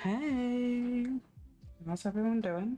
Hey, how's everyone doing?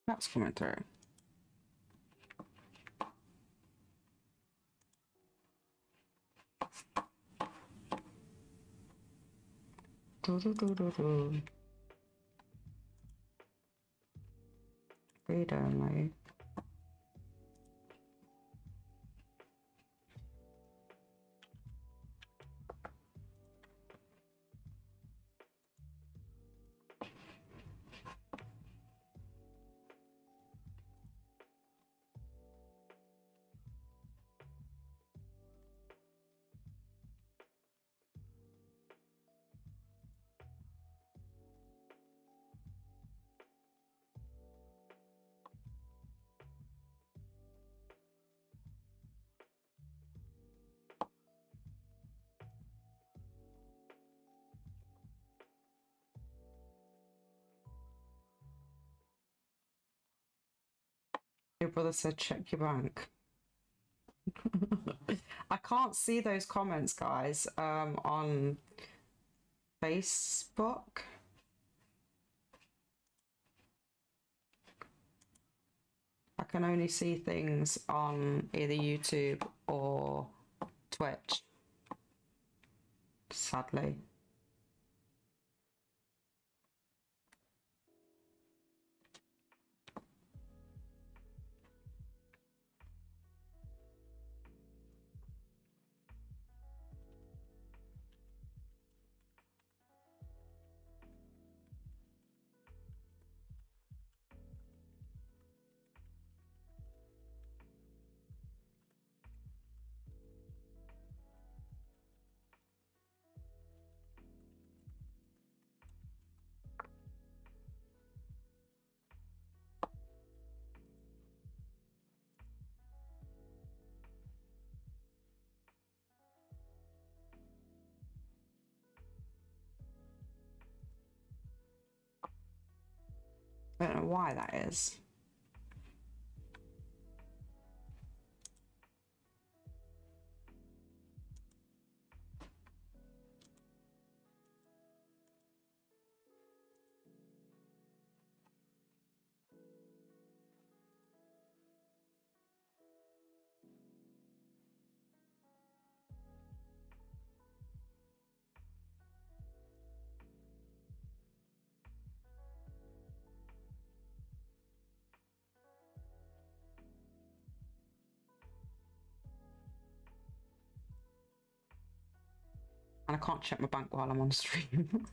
That's coming through. Do. Freedom, mate. Your brother said check your bank. I can't see those comments, guys, on Facebook. I can only see things on either YouTube or Twitch, sadly. I don't know why that is. And I can't check my bank while I'm on stream.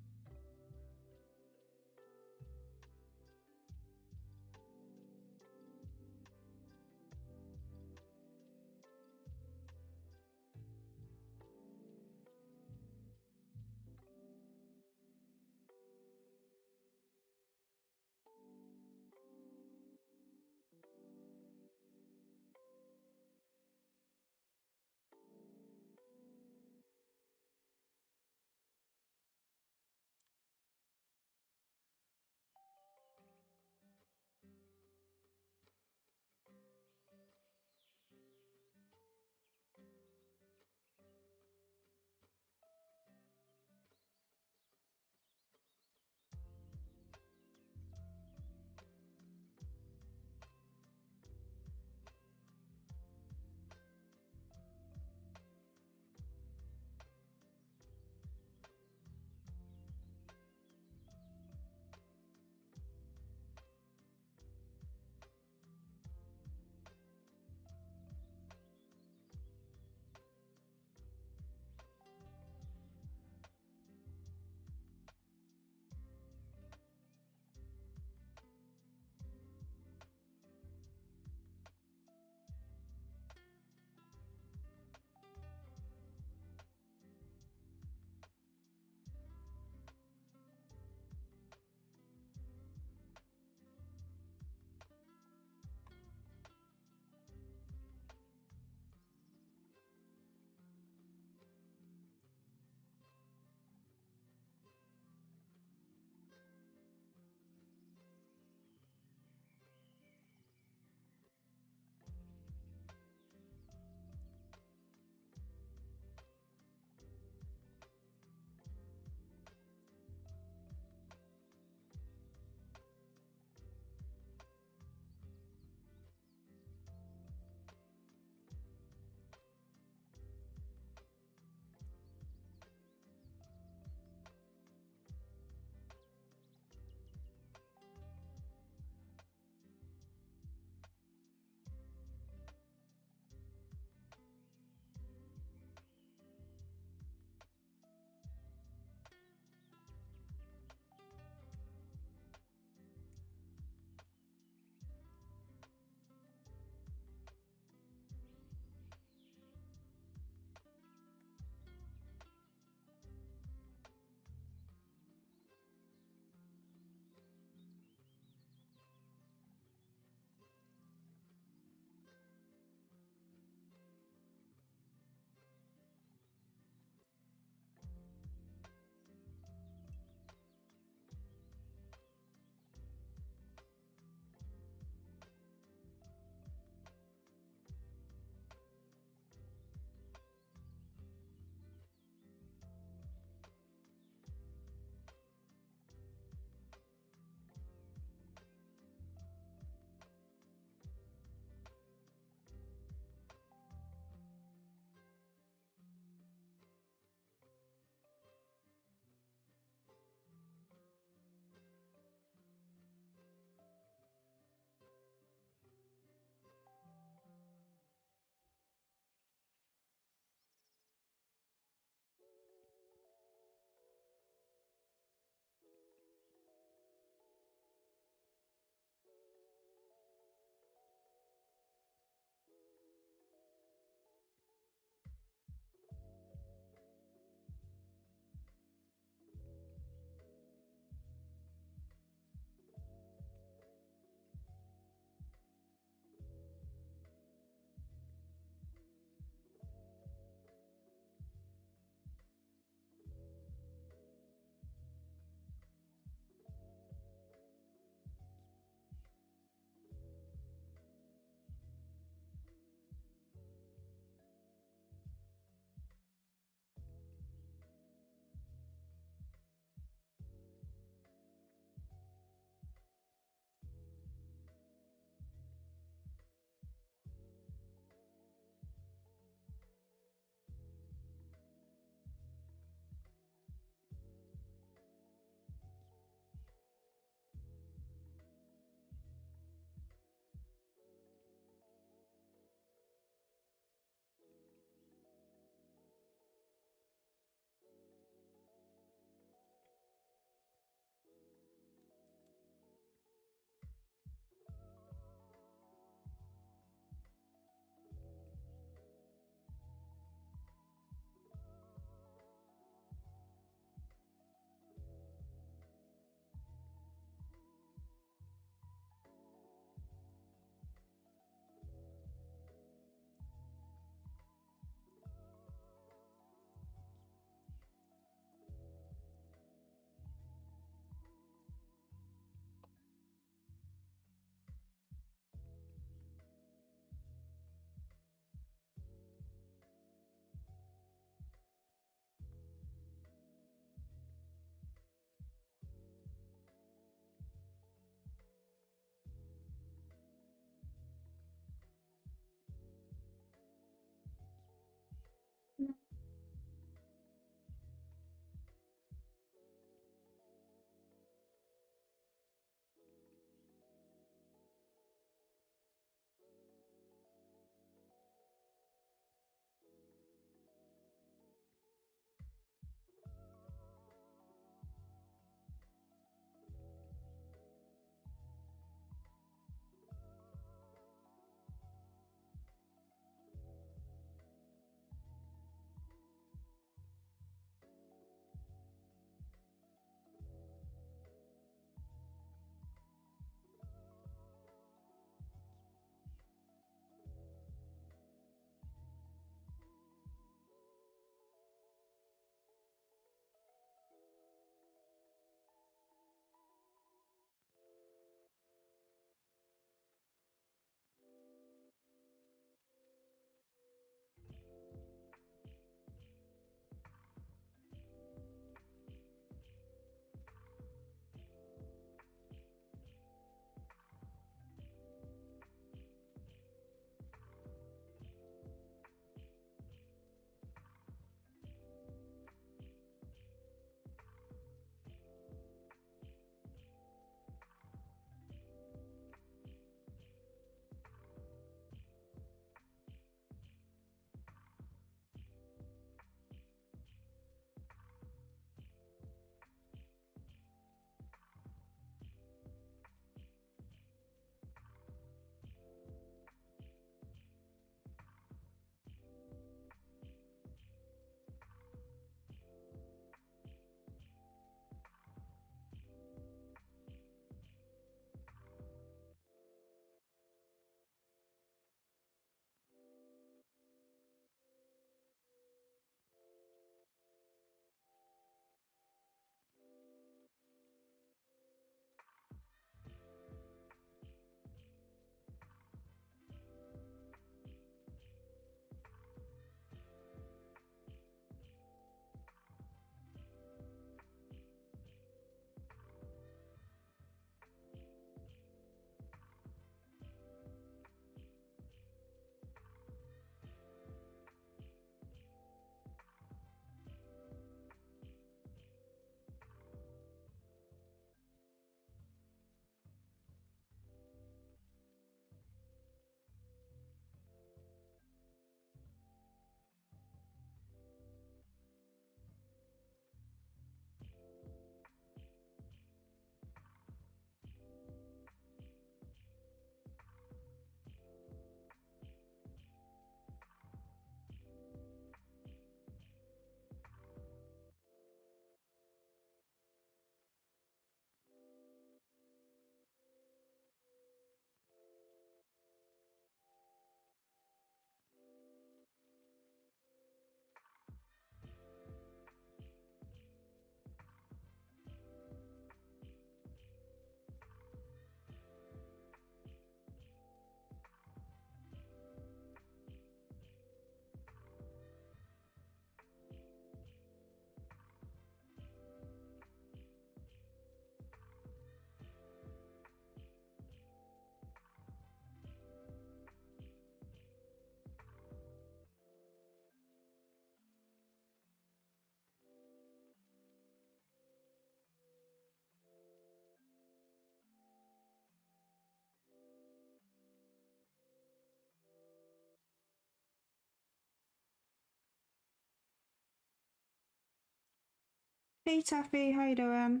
Hey Taffy, how you doing?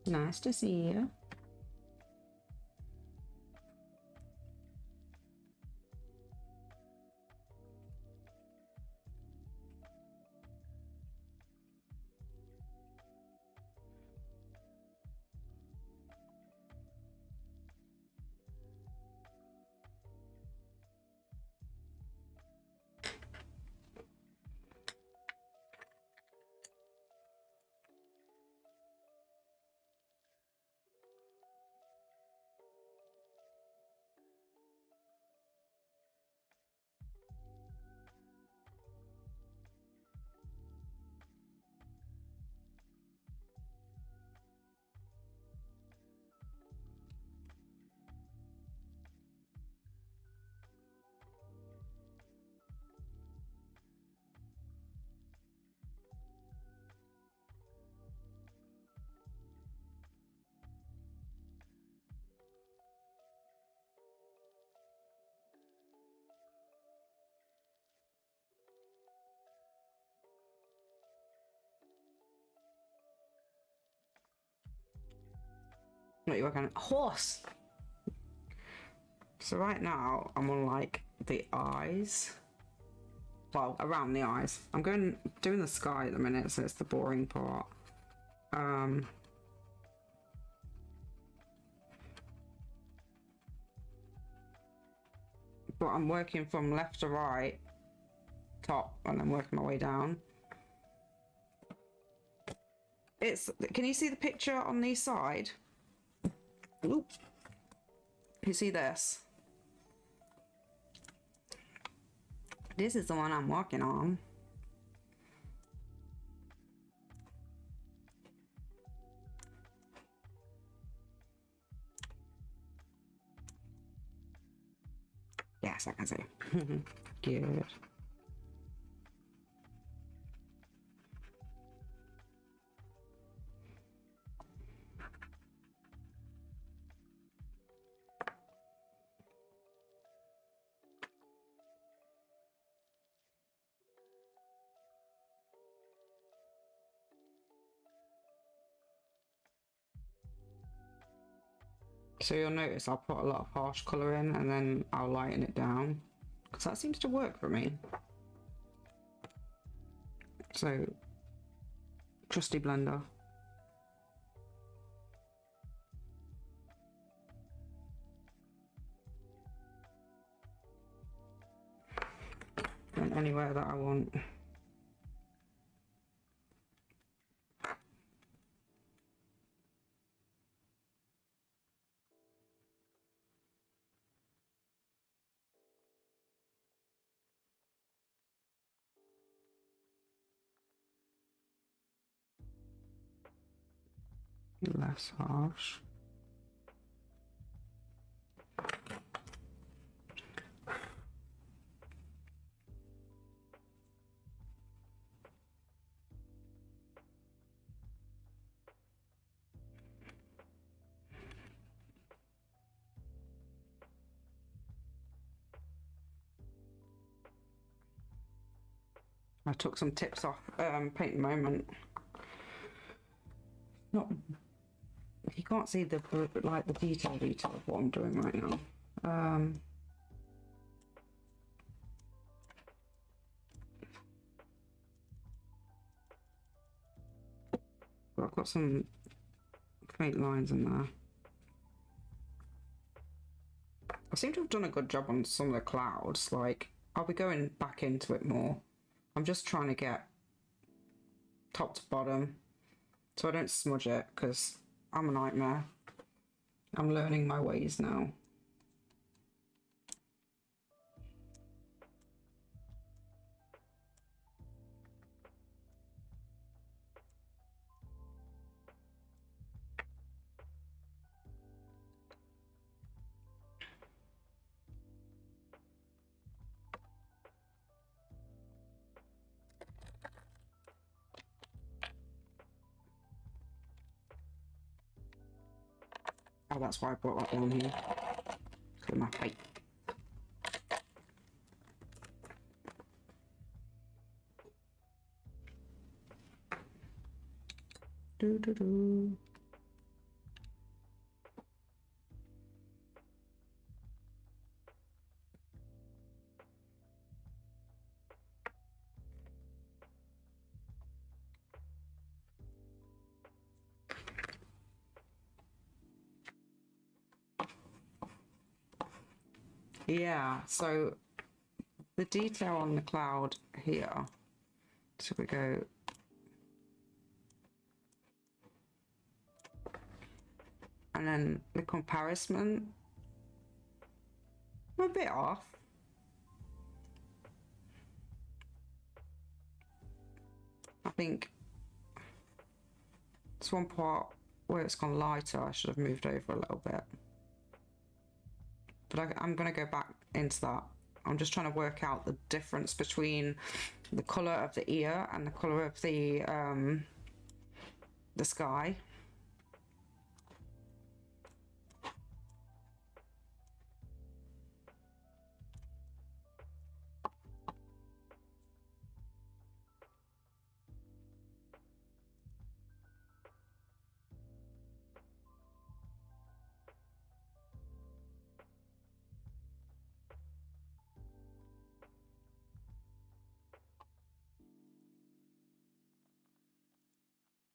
Nice to see you. What you working on? Horse! So right now, I'm on like the eyes. Well, around the eyes. I'm doing the sky at the minute, so it's the boring part. But I'm working from left to right, top, and I'm working my way down. Can you see the picture on the side? Oop. You see this? This is the one I'm working on. Yes, I can see. Good. So you'll notice I'll put a lot of harsh colour in and then I'll lighten it down. Because that seems to work for me. So, trusty blender. And anywhere that I want. Less harsh. I took some tips off Paint Moment. Not, you can't see the like the detail of what I'm doing right now. But I've got some faint lines in there. I seem to have done a good job on some of the clouds. Like, I'll be going back into it more. I'm just trying to get top to bottom so I don't smudge it, because I'm a nightmare. I'm learning my ways now. Oh, that's why I brought that one here. Look at my plate. Do do do. Yeah, so the detail on the cloud here. So we go. And then the comparison, I'm a bit off. I think it's one part where it's gone lighter. I should have moved over a little bit. But I'm going to go back into that. I'm just trying to work out the difference between the colour of the ear and the colour of the sky.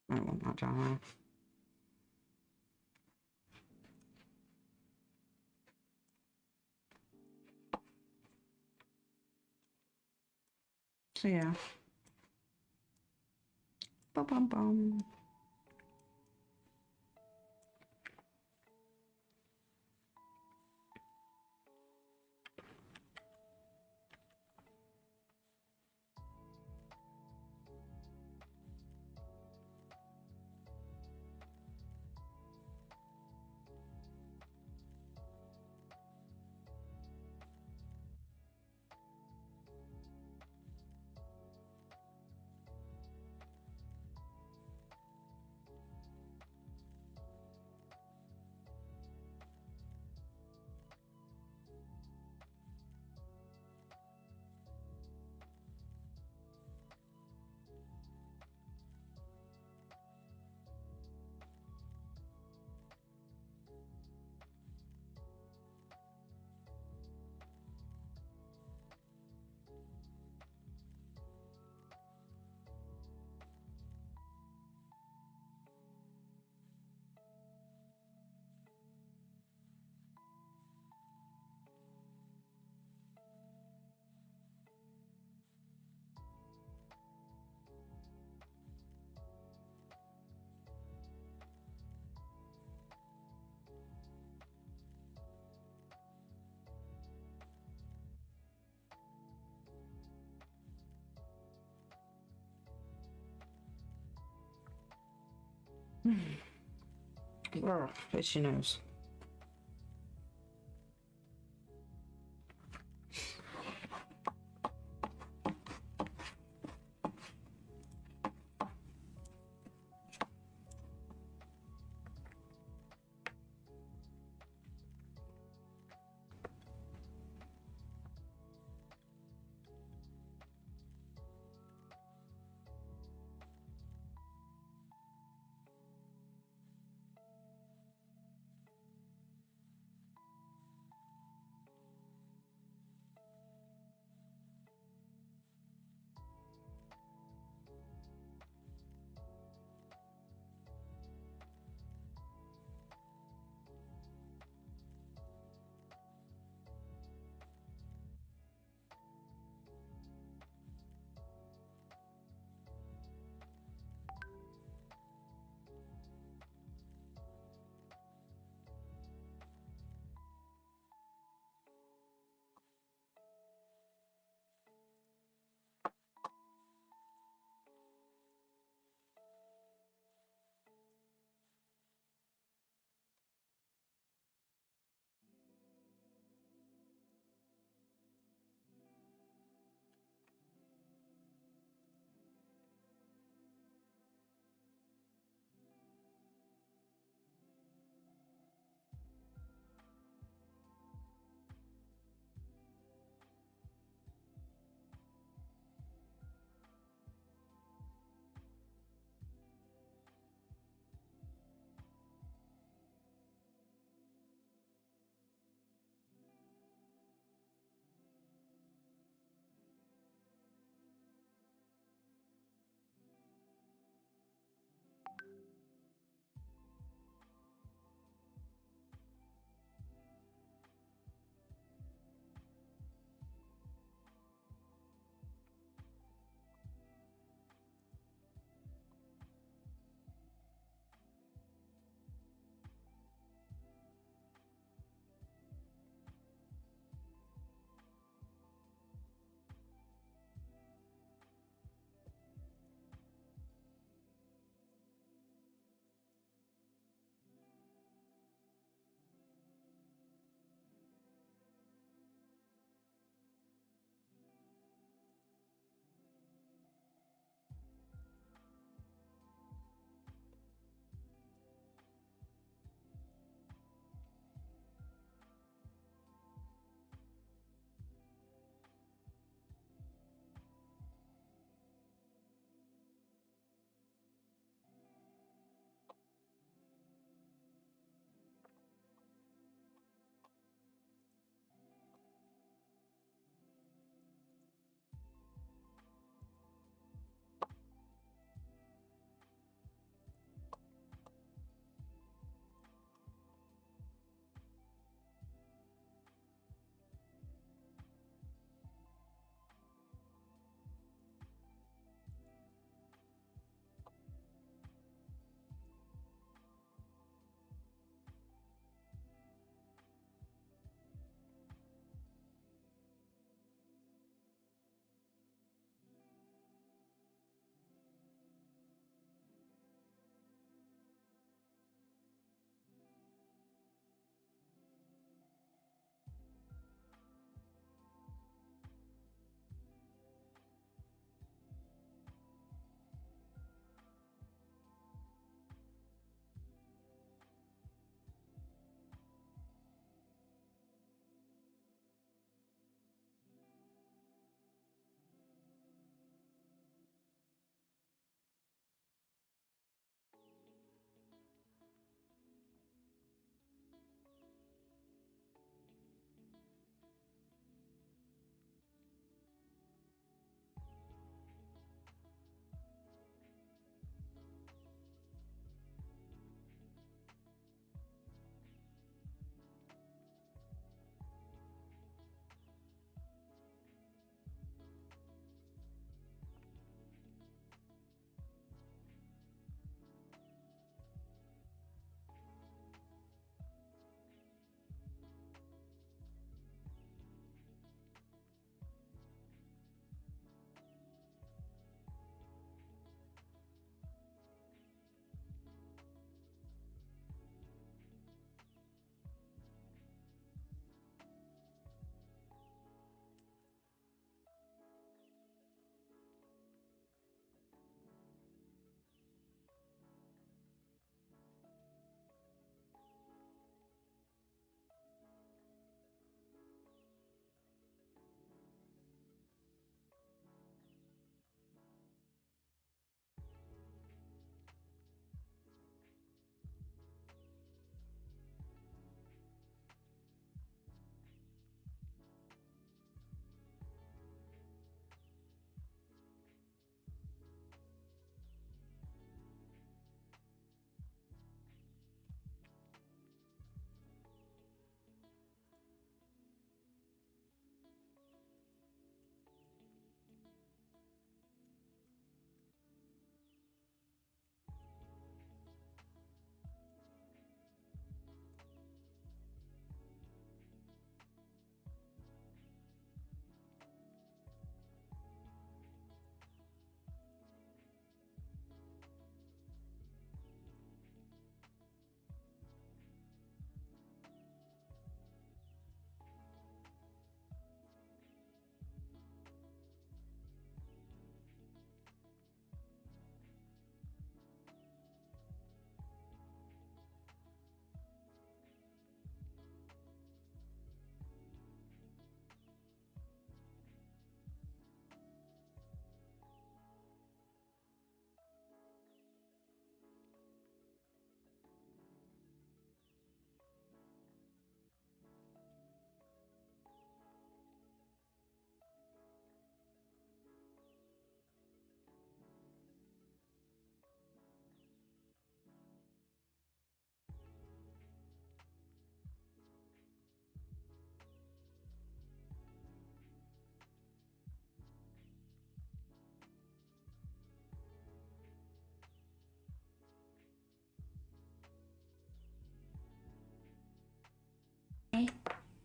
I don't want that down there. So yeah. Bum bum bum. Oh, itchy nose.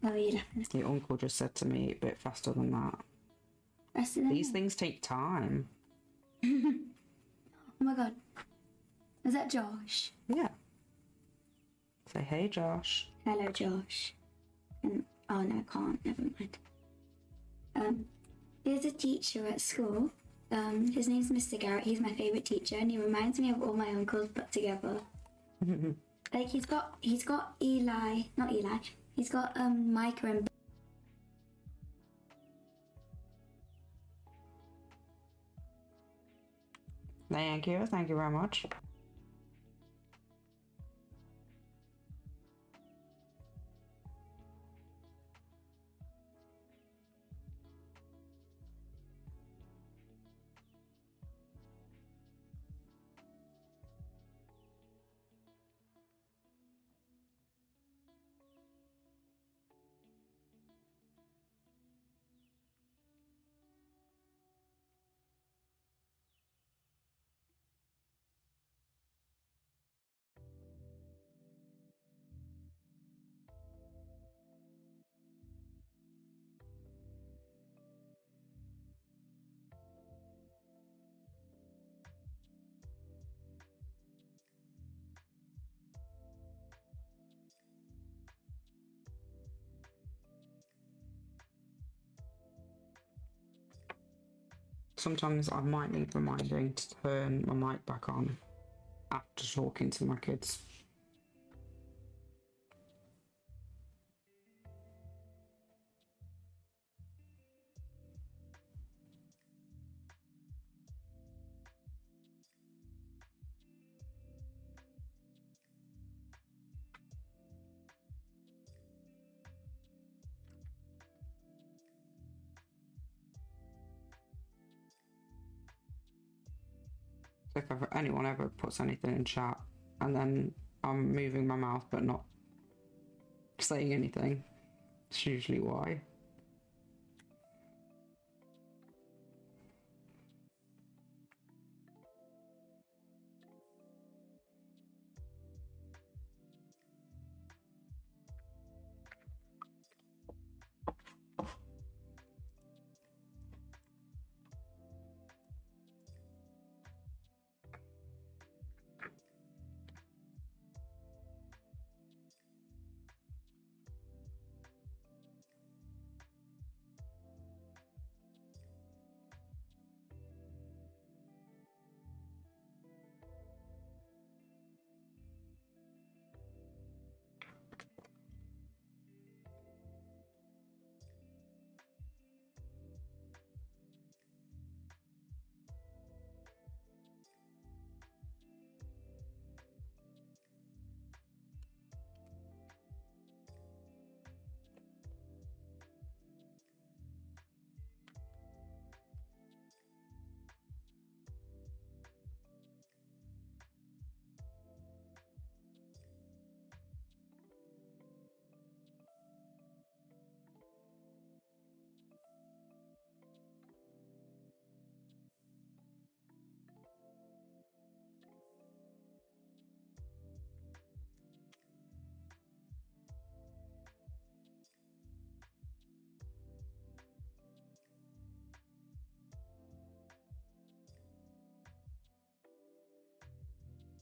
Oh, you laughing? Your uncle just said to me a bit faster than that. Rest of them. These things take time. Oh my god. Is that Josh? Yeah. Say, hey, Josh. Hello, Josh. Oh no, I can't. Never mind. There's a teacher at school. His name's Mr. Garrett. He's my favorite teacher, and he reminds me of all my uncles put together. Like he's got Eli, not Eli. He's got Micah and. Thank you very much. Sometimes I might need reminding to turn my mic back on after talking to my kids. If anyone ever puts anything in chat and then I'm moving my mouth but not saying anything, it's usually why.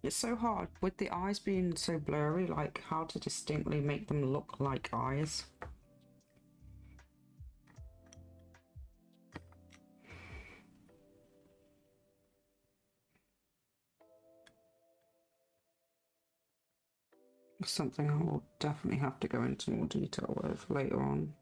It's so hard with the eyes being so blurry, like how to distinctly make them look like eyes. Something I will definitely have to go into more detail with later on.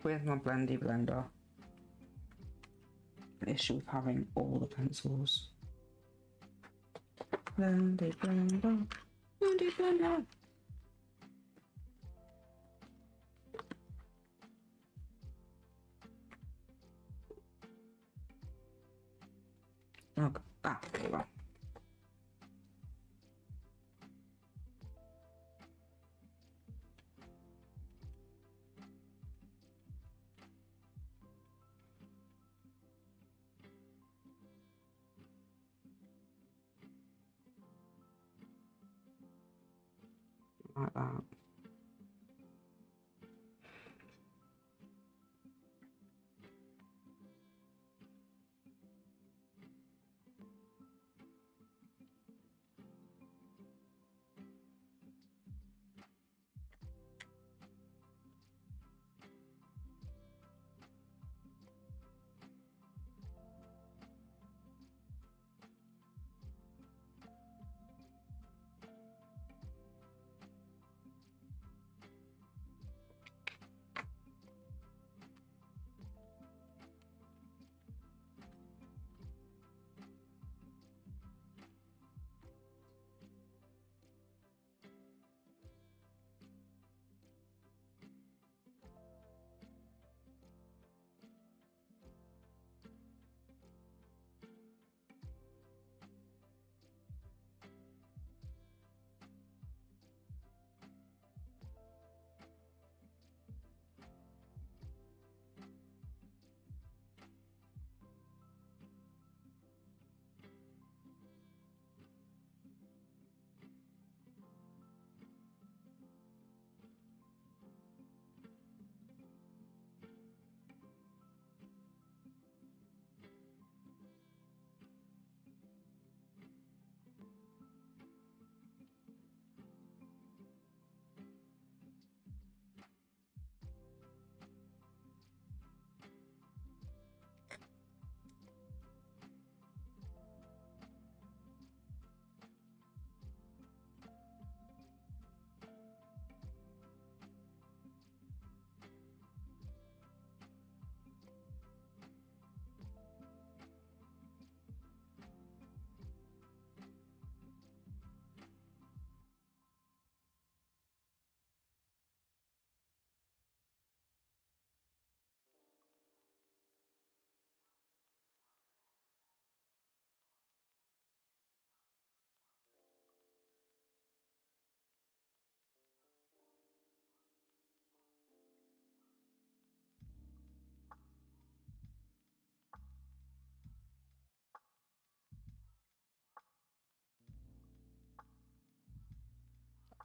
with my blendy blender. The issue with having all the pencils. Blendy blender. Blendy blender. Okay. There you go. Like that.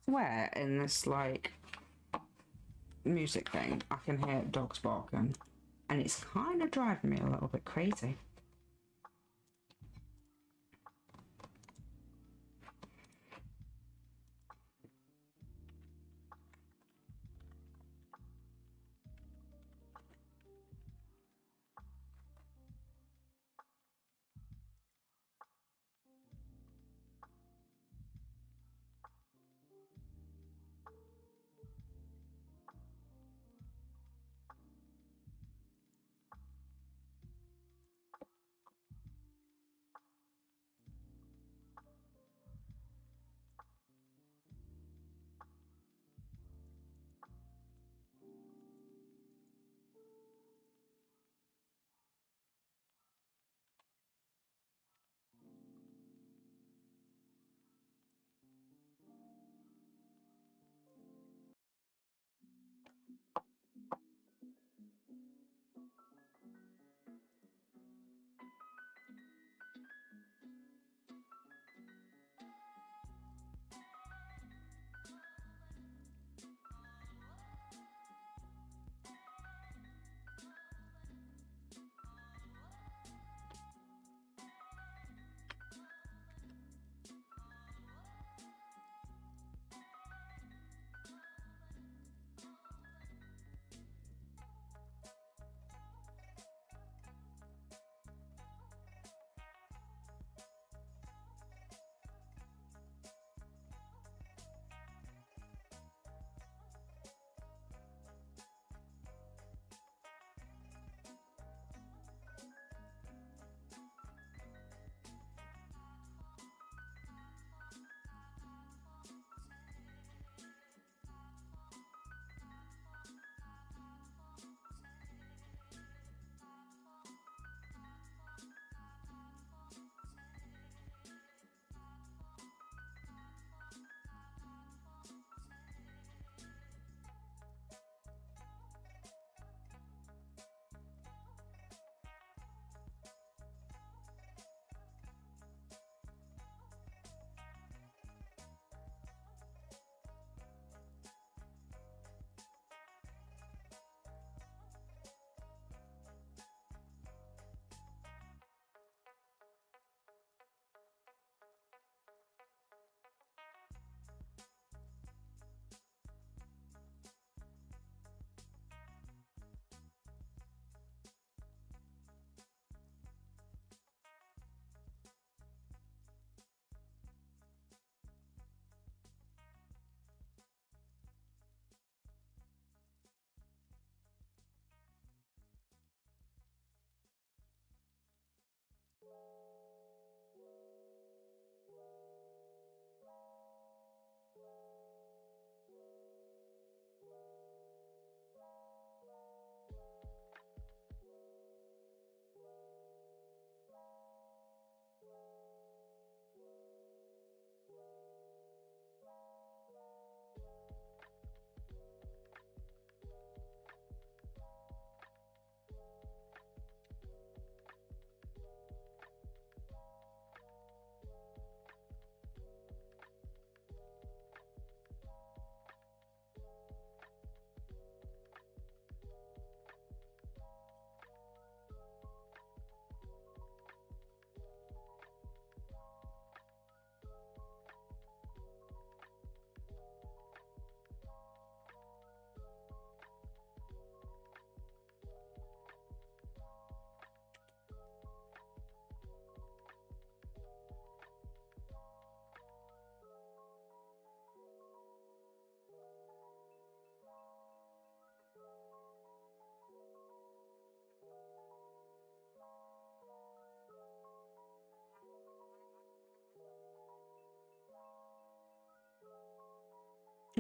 Where in this like music thing I can hear dogs barking, and it's kind of driving me a little bit crazy.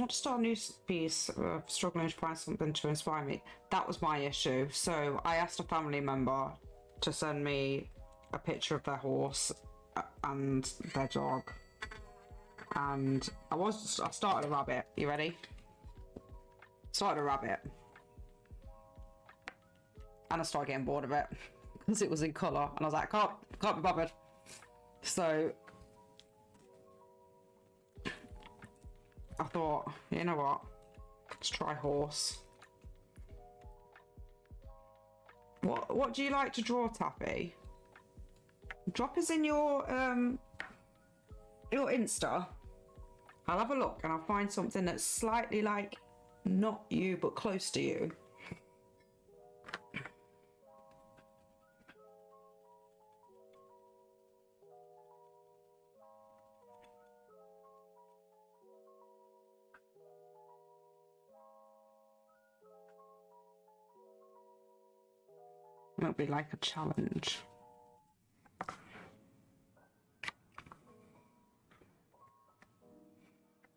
want to start a new piece, struggling to find something to inspire me. That was my issue. So I asked a family member to send me a picture of their horse and their dog. And I started a rabbit. You ready? Started a rabbit. And I started getting bored of it because it was in colour. And I was like, can't be bothered. So I thought, you know what? Let's try horse. What do you like to draw, Taffy? Drop us in your Insta. I'll have a look and I'll find something that's slightly like not you but close to you. It'll be like a challenge.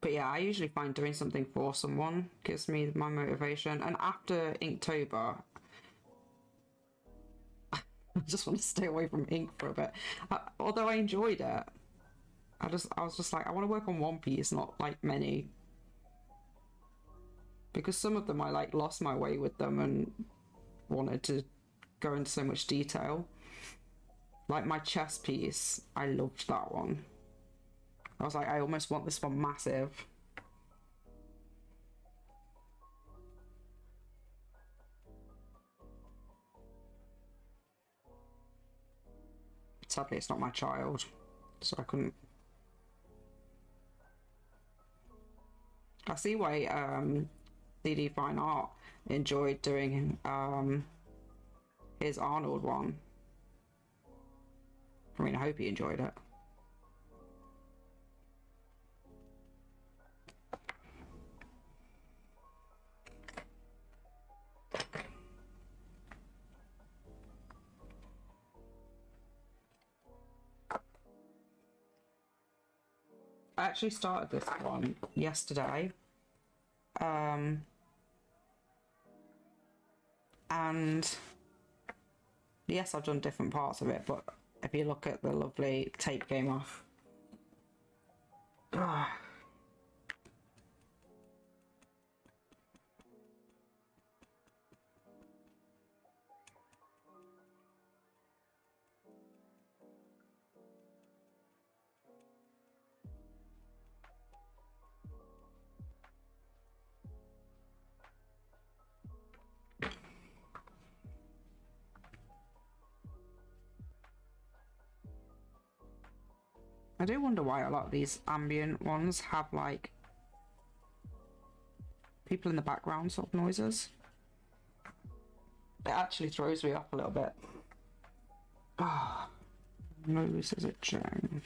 But yeah, I usually find doing something for someone gives me my motivation. And after Inktober, I just want to stay away from ink for a bit. Although I enjoyed it, I was just like, I want to work on one piece, not like many. Because some of them I like lost my way with them and wanted to go into so much detail. Like my chess piece, I loved that one. I was like, I almost want this one massive. Sadly, it's not my child, so I couldn't. I see why CD Fine Art enjoyed doing his Arnold one. I mean, I hope he enjoyed it. I actually started this one yesterday. And yes, I've done different parts of it, but if you look at the lovely tape came off. I do wonder why a lot of these ambient ones have like people in the background sort of noises. It actually throws me off a little bit. Ah, nose is itching.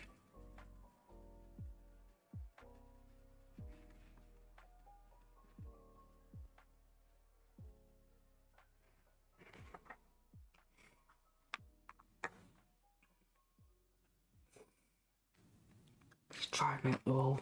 Drive me up the wall.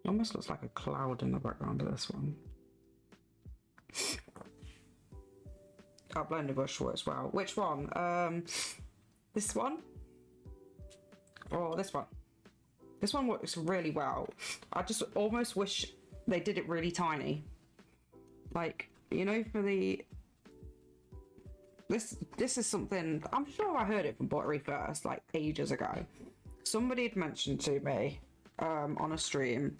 Almost looks like a cloud in the background of this one. Can't blend the brush works well. Which one? This one? Or this one? This one works really well. I just almost wish they did it really tiny. Like, you know, for the... This is something... I'm sure I heard it from Buttery first, like, ages ago. Somebody had mentioned to me on a stream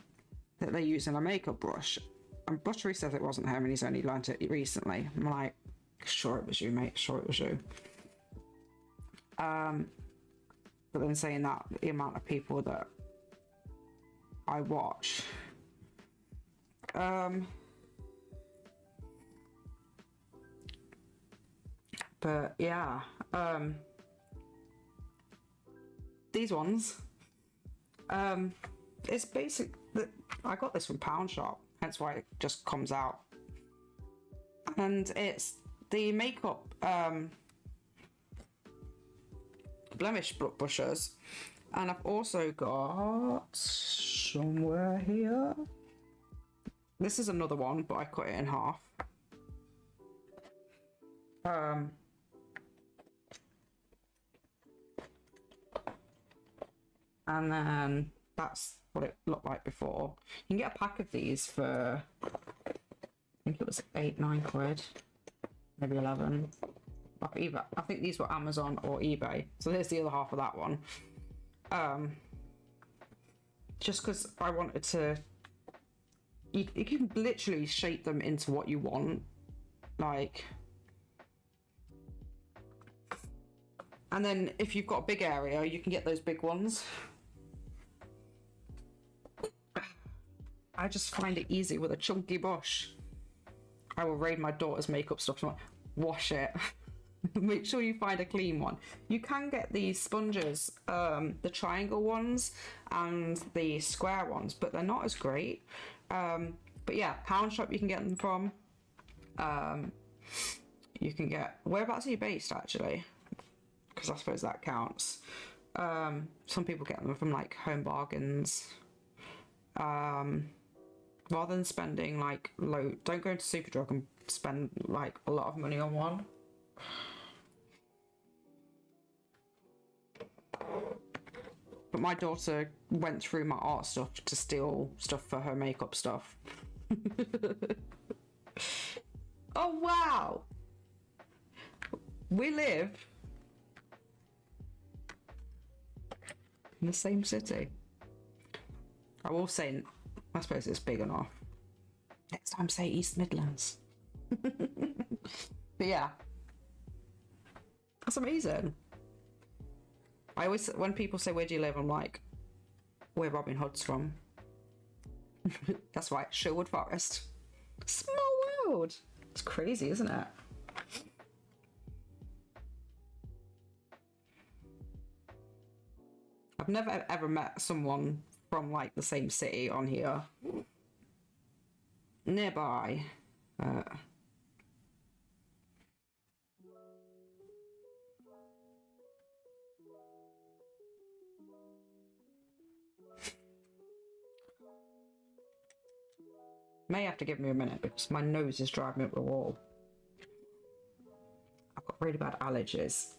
that they're using a makeup brush, and Buttery says it wasn't him and he's only learnt it recently. I'm like, sure it was you, mate, sure it was you. But then saying that, the amount of people that I watch, But yeah, these ones, it's basic. I got this from Pound Shop, hence why it just comes out. And it's the makeup blemish brushes, and I've also got somewhere here. This is another one, but I cut it in half. And then that's what it looked like before. You can get a pack of these for, I think it was 8-9 quid, maybe 11 off eBay. I think these were Amazon or eBay. So here's the other half of that one. Just because I wanted to, you can literally shape them into what you want, like. And then if you've got a big area, you can get those big ones. I just find it easy with a chunky brush. I will raid my daughter's makeup stuff. So wash it. Make sure you find a clean one. You can get these sponges, the triangle ones and the square ones, but they're not as great. But yeah, Pound Shop you can get them from. You can get, whereabouts are you based actually? Because I suppose that counts. Some people get them from like Home Bargains. Rather than spending like don't go into Superdrug and spend like a lot of money on one. But my daughter went through my art stuff to steal stuff for her makeup stuff. Oh wow! We live in the same city. I will say, I suppose it's big enough. Next time say East Midlands. But yeah, that's amazing. I always, when people say where do you live, I'm like, where Robin Hood's from. That's right, Sherwood Forest. Small world. It's crazy, isn't it? I've never ever met someone from like the same city on here. Nearby. May have to give me a minute because my nose is driving me up the wall. I've got really bad allergies.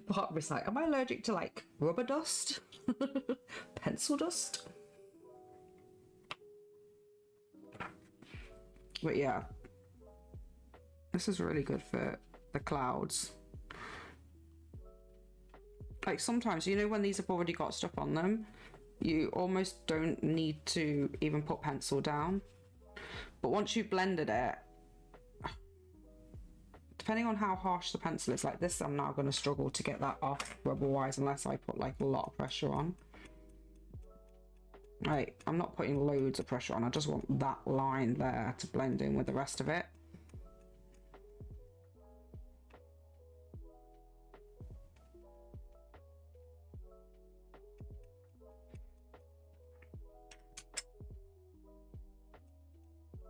Part of me's like, am I allergic to like rubber dust? Pencil dust? But yeah, this is really good for the clouds. Like sometimes, you know, when these have already got stuff on them, you almost don't need to even put pencil down. But once you've blended it, depending on how harsh the pencil is, like this, I'm now going to struggle to get that off rubber-wise unless I put like a lot of pressure on. Right, I'm not putting loads of pressure on, I just want that line there to blend in with the rest of it.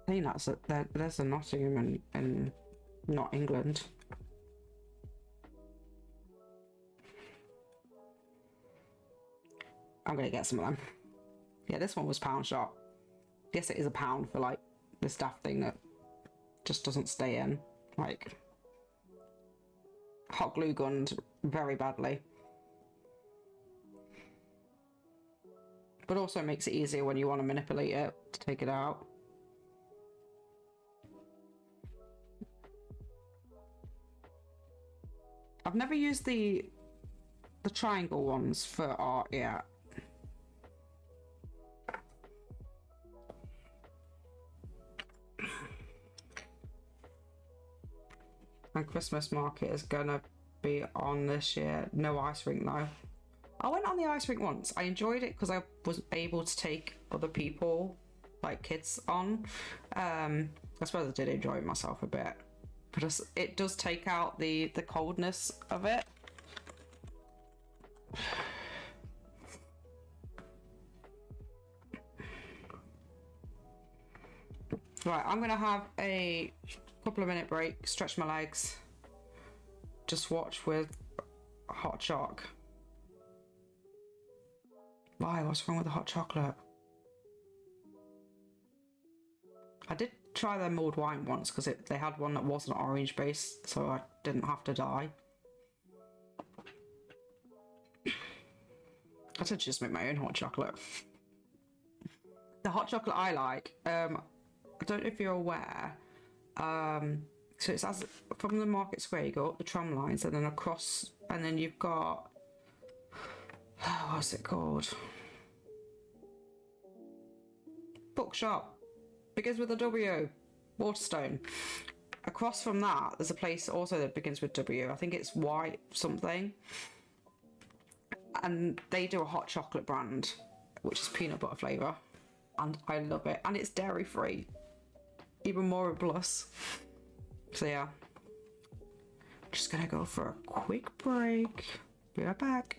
I think that's there's a Nottingham in not England. I'm gonna get some of them. Yeah, this one was Pound Shop. Yes, it is £1 for like this daft thing that just doesn't stay in. Like hot glue gunned very badly. But also makes it easier when you want to manipulate it to take it out. I've never used the triangle ones for art yet. And Christmas market is gonna be on this year. No ice rink though. I went on the ice rink once. I enjoyed it because I was able to take other people, like kids, on. I suppose I did enjoy it myself a bit. but it does take out the coldness of it. Right, I'm gonna have a couple of minute break, stretch my legs, just watch with hot choc. Why? What's wrong with the hot chocolate? I did try their mulled wine once because they had one that wasn't orange based, so I didn't have to die. I should just make my own hot chocolate. The hot chocolate I like, I don't know if you're aware, so it's as from the Market Square you go up the tram lines and then across, and then you've got, what's it called? Bookshop. Begins with a W. Waterstone. Across from that, there's a place also that begins with W. I think it's White something. And they do a hot chocolate brand, which is peanut butter flavour. And I love it. And it's dairy free. Even more a plus. So yeah. Just gonna go for a quick break. Be right back.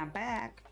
I'm back.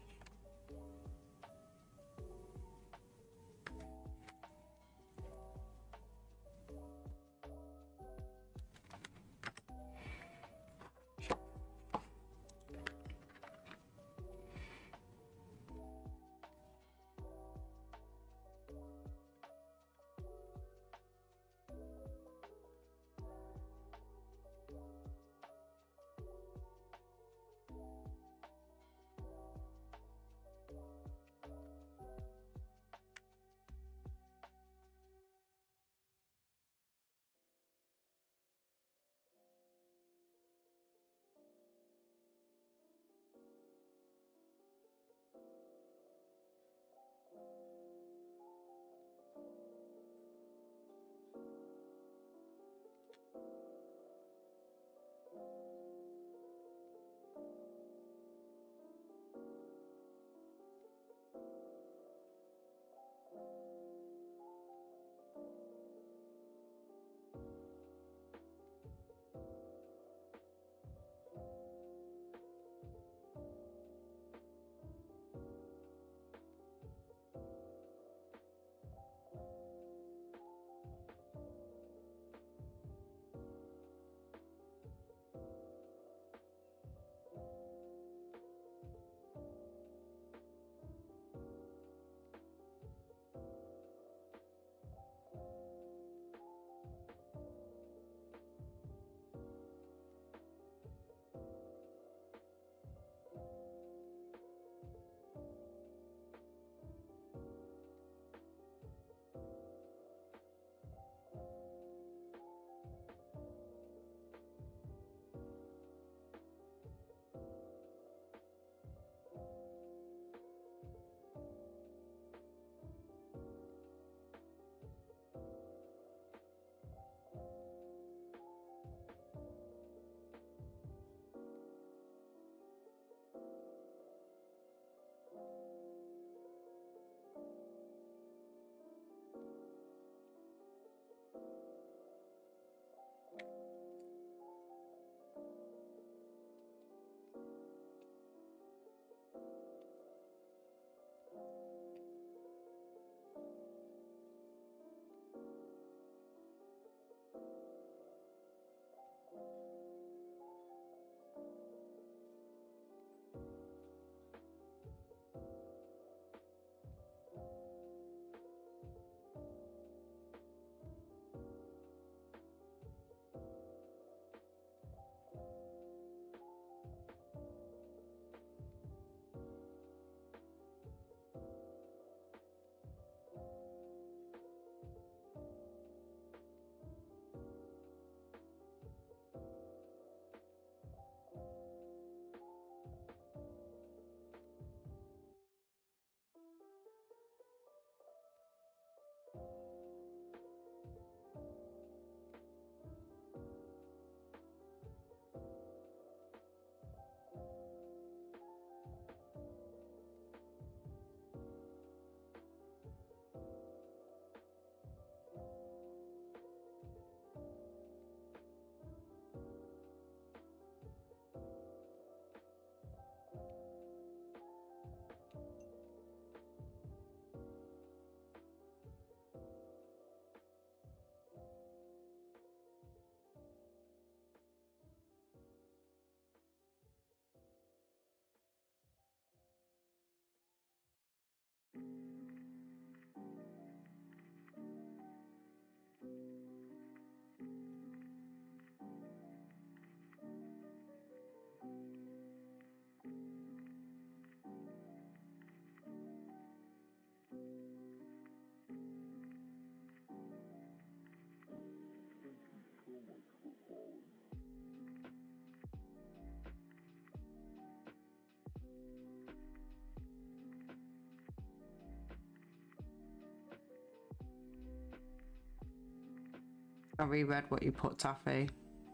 I reread what you put, Taffy.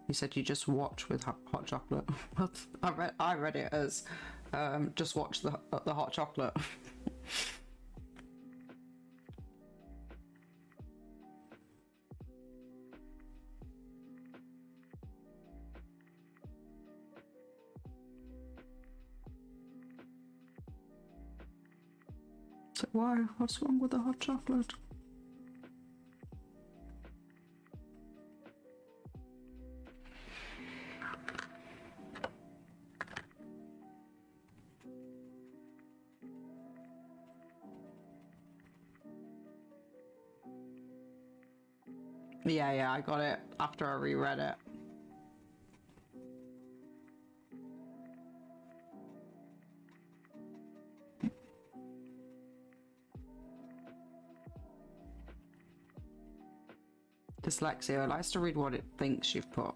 You said you just watch with hot chocolate. I read it as just watch the hot chocolate. So why? What's wrong with the hot chocolate? Yeah, I got it after I reread it. Dyslexia likes to read what it thinks you've put.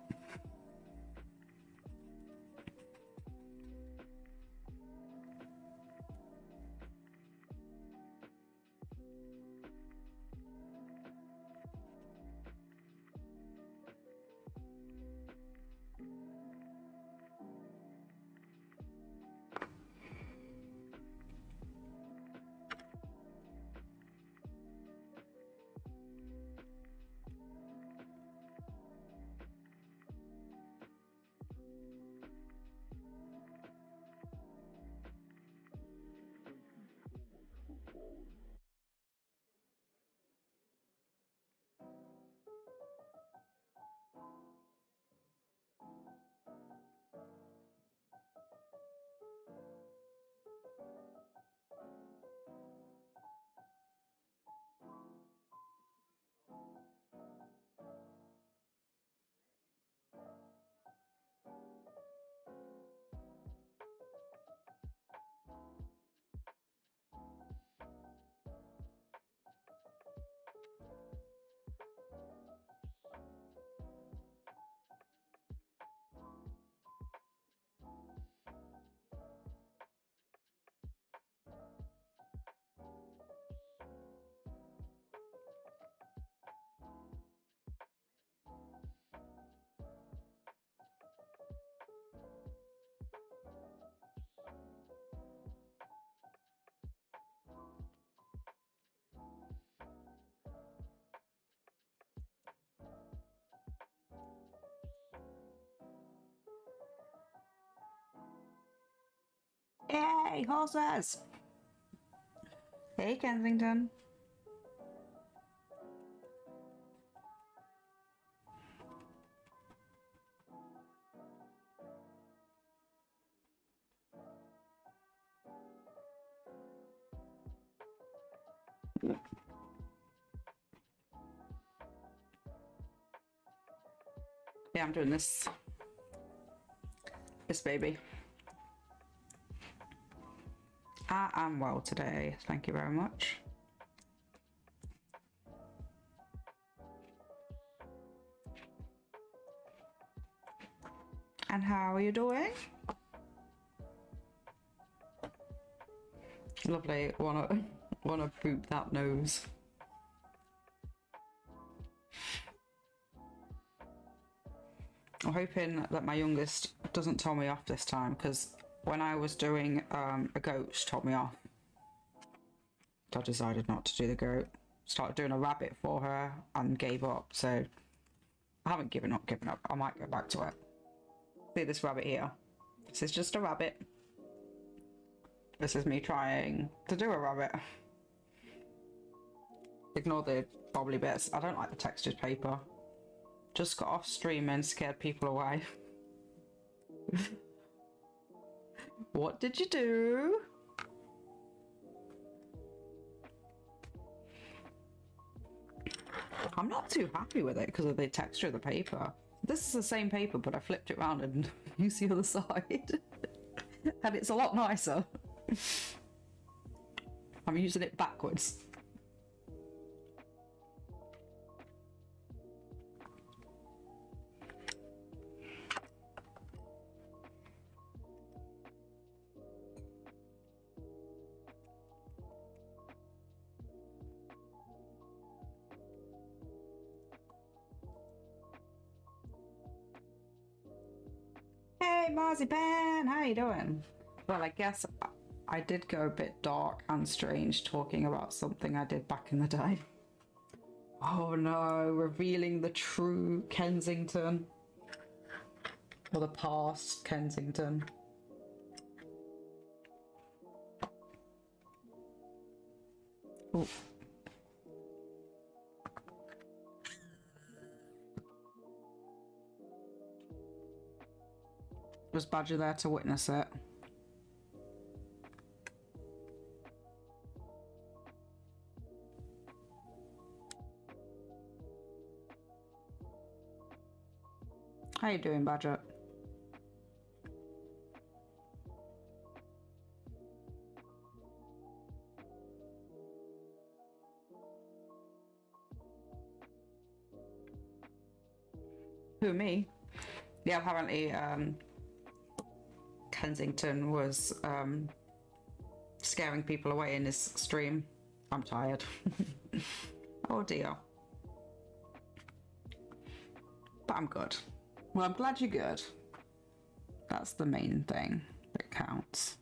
Yay, horses! Hey, Kensington. Yeah, I'm doing this baby. I am well today, thank you very much. And how are you doing? Lovely. Wanna poop that nose. I'm hoping that my youngest doesn't tell me off this time, because when I was doing a goat, she told me off. So I decided not to do the goat. Started doing a rabbit for her and gave up, so I haven't given up. I might go back to it. See this rabbit here? This is just a rabbit. This is me trying to do a rabbit. Ignore the bobbly bits. I don't like the textured paper. Just got off stream and scared people away. What did you do? I'm not too happy with it because of the texture of the paper. This is the same paper, but I flipped it around and use the other side. And it's a lot nicer. I'm using it backwards. Hey Marzipan, how you doing? Well, I guess I did go a bit dark and strange talking about something I did back in the day. Oh no, revealing the true Kensington. Or the past Kensington. Oh. Was Badger there to witness it? How you doing, Badger? Who, me? Yeah, apparently Kensington was scaring people away in his stream. I'm tired. Oh dear. But I'm good. Well, I'm glad you're good. That's the main thing that counts.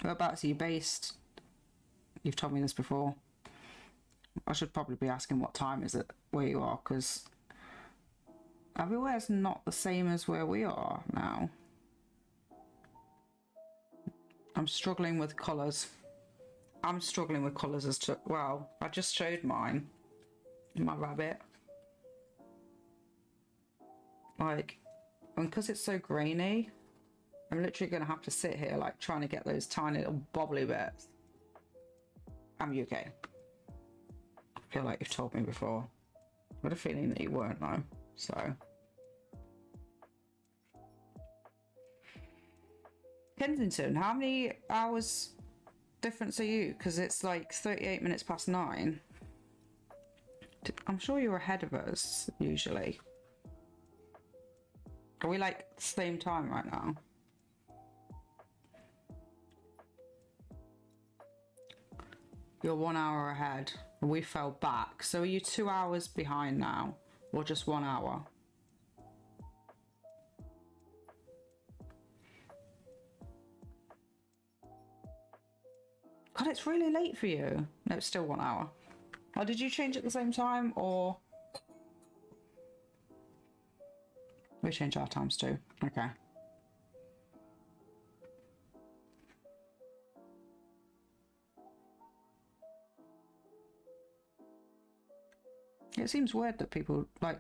Whereabouts are you based? You've told me this before. I should probably be asking what time is it where you are, because everywhere's not the same as where we are now. I'm struggling with colours. I'm struggling with colours as to... Well, I just showed mine. My rabbit. Like, and because it's so grainy, I'm literally going to have to sit here, like, trying to get those tiny little bobbly bits. I'm UK. I feel like you've told me before. I had a feeling that you weren't, though. So... Kensington, how many hours difference are you? Because it's like 38 minutes past 9. I'm sure you're ahead of us, usually. Are we like the same time right now? You're 1 hour ahead. We fell back. So are you 2 hours behind now? Or just 1 hour? God, it's really late for you. No, it's still 1 hour. Oh, did you change at the same time, or... We change our times too. Okay. It seems weird that people, like,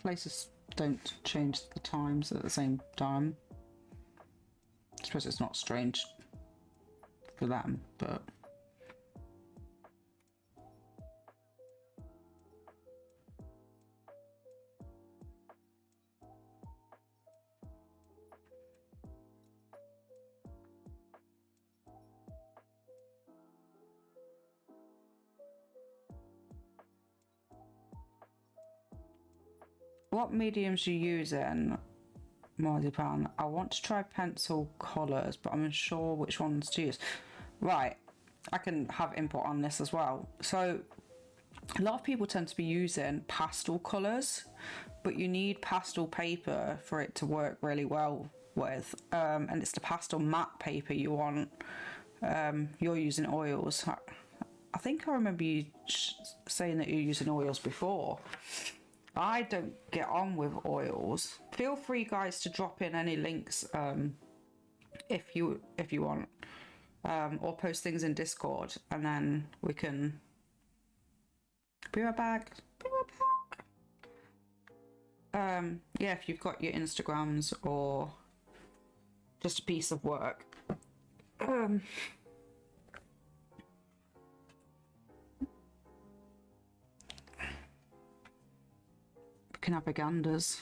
places don't change the times at the same time. I suppose it's not strange for them, but... What mediums you using, Marzipan? I want to try pencil colours, but I'm unsure which ones to use. Right, I can have input on this as well. So a lot of people tend to be using pastel colours, but you need pastel paper for it to work really well with. And it's the pastel matte paper you want. You're using oils. I think I remember you saying that you're using oils before. I don't get on with oils. Feel free, guys, to drop in any links if you want, or post things in Discord, and then we can be right back. Be right back. Yeah, if you've got your Instagrams or just a piece of work. Canapaganders.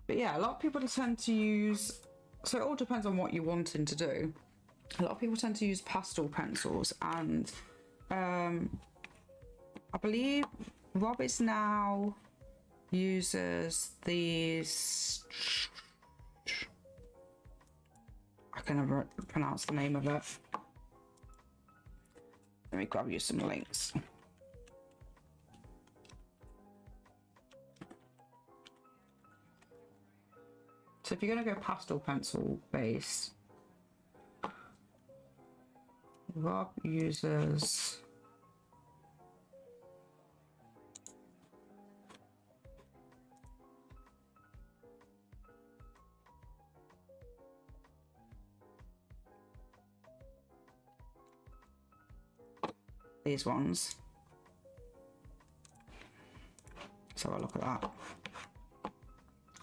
But yeah, a lot of people tend to use, so it all depends on what you're wanting to do. A lot of people tend to use pastel pencils, and I believe Rob is now uses these, I can never pronounce the name of it. Let me grab you some links. So if you're going to go pastel pencil base, Rob uses these ones. Let's have a look at that.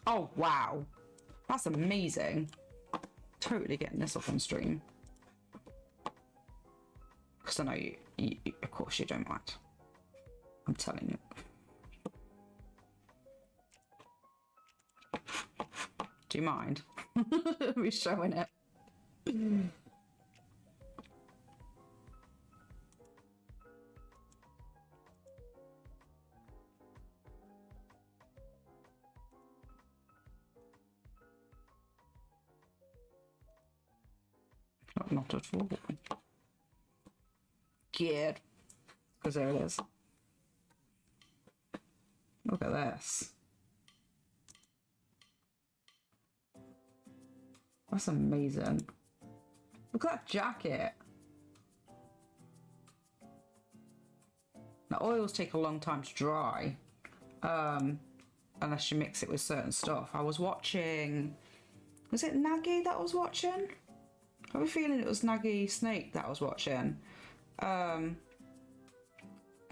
Oh wow, that's amazing. Totally getting this up on stream. Because I know you, of course you don't mind. I'm telling you. Do you mind? We're showing it. Not at all. Good. Because there it is. Look at this. That's amazing. Look at that jacket. Now, oils take a long time to dry. Unless you mix it with certain stuff. I was watching... Was it Nagi that I was watching? I have a feeling it was Nagi Snake that I was watching. And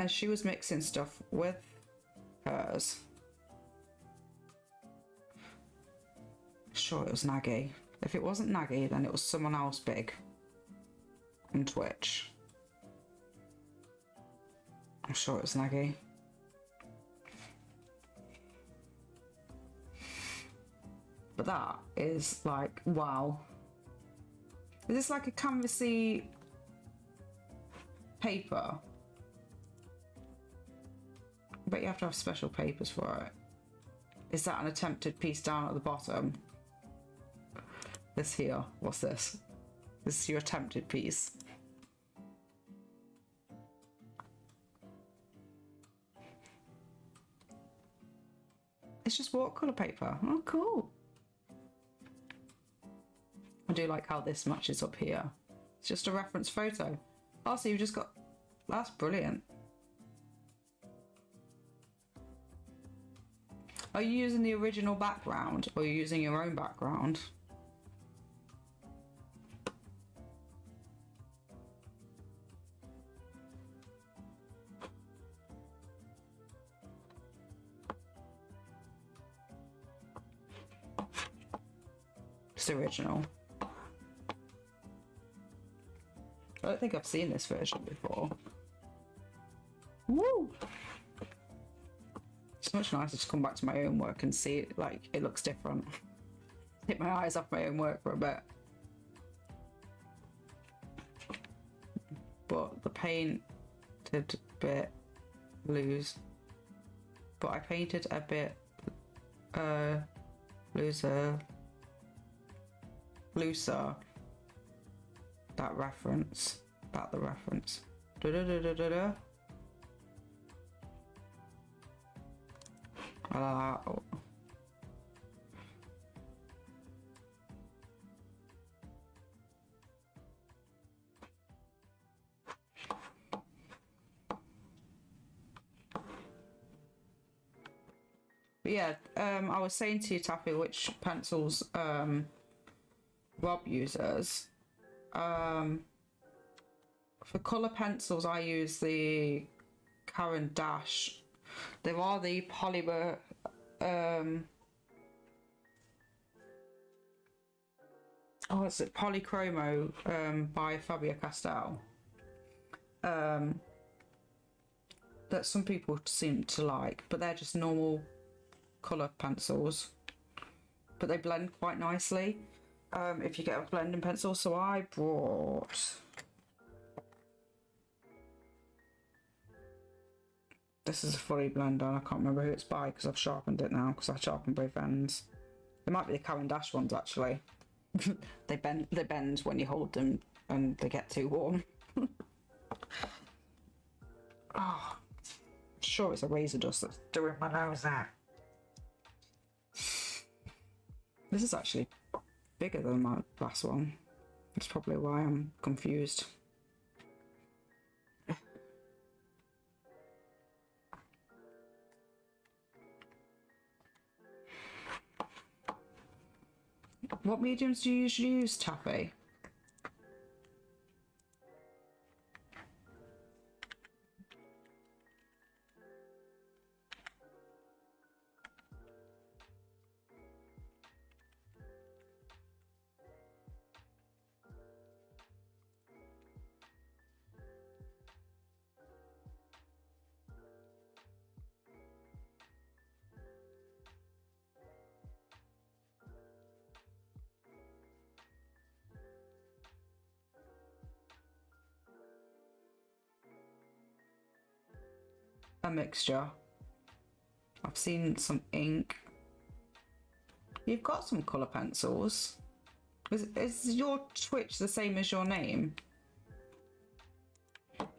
she was mixing stuff with hers. Sure it was Nagi. If it wasn't Nagi, then it was someone else big on Twitch. I'm sure it was Nagi. But that is like, wow. Is this like a canvasy paper? But you have to have special papers for it. Is that an attempted piece down at the bottom? This here, what's this? This is your attempted piece. It's just watercolour paper. Oh, cool. I do like how this matches up here. It's just a reference photo. Oh, so you've just got... That's brilliant. Are you using the original background or are you using your own background? It's the original. I don't think I've seen this version before. Woo! It's much nicer to come back to my own work and see it, like, it looks different. Take my eyes off my own work for a bit. But the paint did a bit loose. But I painted a bit looser. That reference. About the reference. Da da da da da da. Oh. But yeah, I was saying to you, Taffy, which pencils Rob uses. For colour pencils, I use the Caran d'Ache. There are the polymer. Oh, it's it Polychromo by Faber-Castell. That some people seem to like, but they're just normal colour pencils. But they blend quite nicely if you get a blending pencil. So I brought... This is a fully blend on. I can't remember who it's by because I've sharpened it now because I sharpened both ends. It might be the Caran d'Ache ones actually. They bend when you hold them and they get too warm. Oh, I'm sure it's a razor dust that's doing my nose there. This is actually bigger than my last one. That's probably why I'm confused. What mediums do you usually use, Taffy? A mixture. I've seen some ink. You've got some colour pencils. Is your Twitch the same as your name? Can't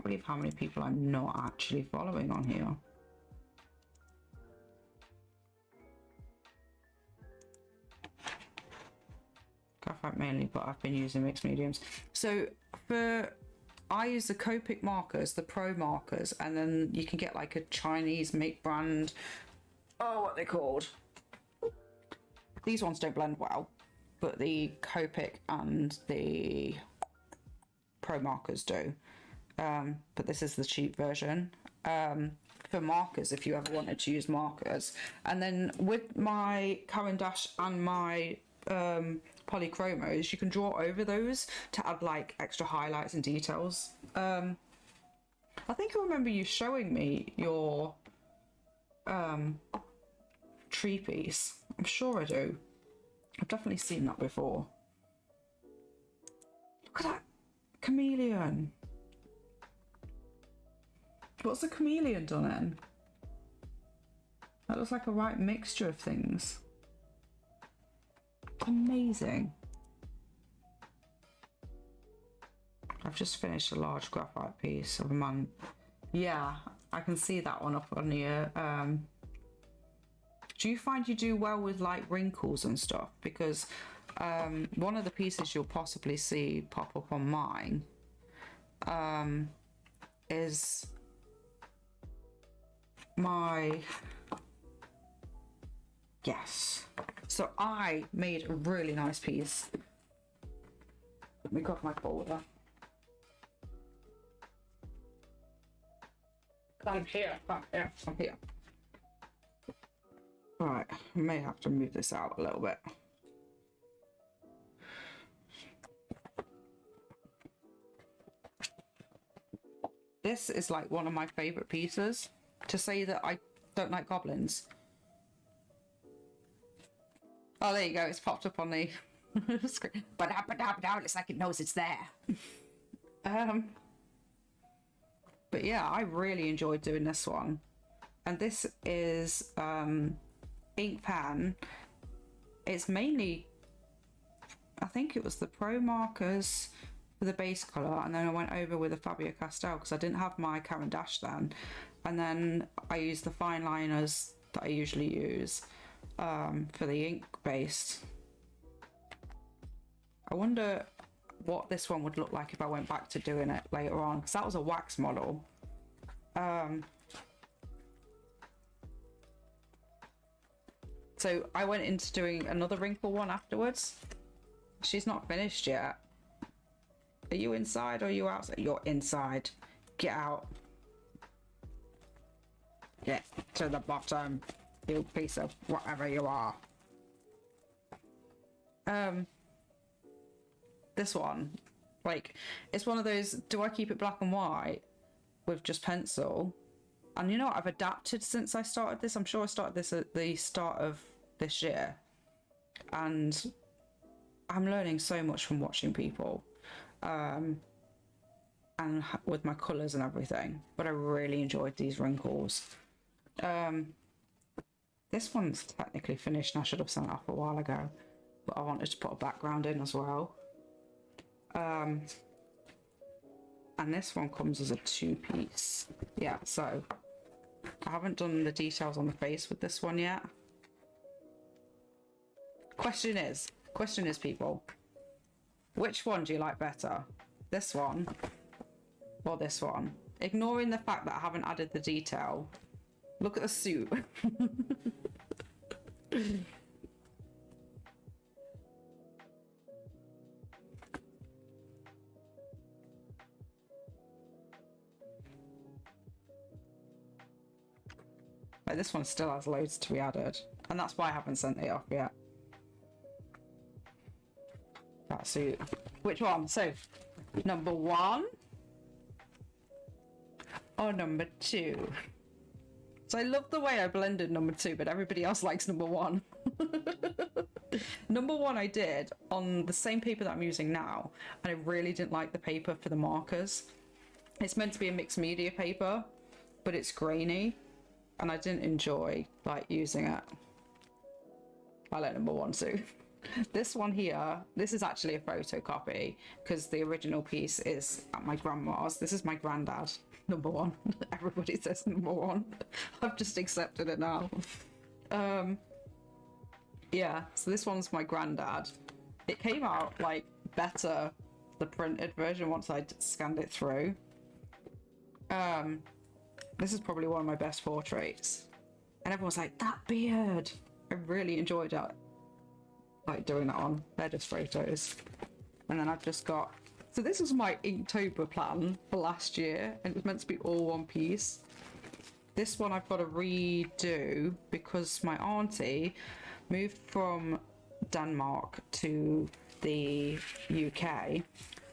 believe how many people I'm not actually following on here. Graphite mainly, but I've been using mixed mediums. So I use the Copic markers, the Pro markers, and then you can get like a Chinese make brand. Oh, what are they called? These ones don't blend well, but the Copic and the Pro markers do. But this is the cheap version. For markers, if you ever wanted to use markers. And then with my Caran d'Ache and my polychromos, you can draw over those to add like extra highlights and details. I think I remember you showing me your tree piece. I'm sure I do. I've definitely seen that before. Look at that chameleon. What's the chameleon done in? That looks like a right mixture of things. Amazing. I've just finished a large graphite piece of a man. Yeah, I can see that one up on here. Do you find you do well with like wrinkles and stuff? Because one of the pieces you'll possibly see pop up on mine is my... Yes. So I made a really nice piece. Let me grab my folder. I'm here. I'm here. Right, I may have to move this out a little bit. This is like one of my favourite pieces. To say that I don't like goblins. Oh, there you go. It's popped up on the screen. But it's like it knows it's there. But yeah, I really enjoyed doing this one. And this is ink pen. It's mainly, I think it was the Pro markers for the base colour, and then I went over with a Faber-Castell because I didn't have my Caran d'Ache then. And then I used the fine liners that I usually use for the ink based. I wonder what this one would look like if I went back to doing it later on, because that was a wax model. So I went into doing another wrinkle one afterwards. She's not finished yet. Are you inside or are you outside? You're inside. Get out. Get to the bottom, you piece of whatever you are. This one, like, it's one of those, do I keep it black and white with just pencil? And you know what, I've adapted since I started this. I'm sure I started this at the start of this year. And I'm learning so much from watching people. And with my colours and everything. But I really enjoyed these wrinkles. This one's technically finished and I should have sent it off a while ago. But I wanted to put a background in as well. And this one comes as a 2-piece. Yeah, so I haven't done the details on the face with this one yet. Question is people, which one do you like better? This one or this one? Ignoring the fact that I haven't added the detail. Look at the suit. Like, this one still has loads to be added, and that's why I haven't sent it off yet. That suit. Which one? So, number 1 or number 2? So I love the way I blended number 2, but everybody else likes number 1. Number 1 I did on the same paper that I'm using now, and I really didn't like the paper for the markers. It's meant to be a mixed media paper, but it's grainy, and I didn't enjoy like using it. I like number 1 too. This one here, this is actually a photocopy because the original piece is at my grandma's. This is my granddad, number 1. Everybody says number 1. I've just accepted it now. Yeah, so this one's my granddad. It came out like better, the printed version, once I scanned it through. This is probably one of my best portraits. And everyone's like, that beard! I really enjoyed it. Like doing that on. They're just photos. And then I've just got... So this was my Inktober plan for last year, and it was meant to be all one piece. This one I've got to redo because my auntie moved from Denmark to the UK,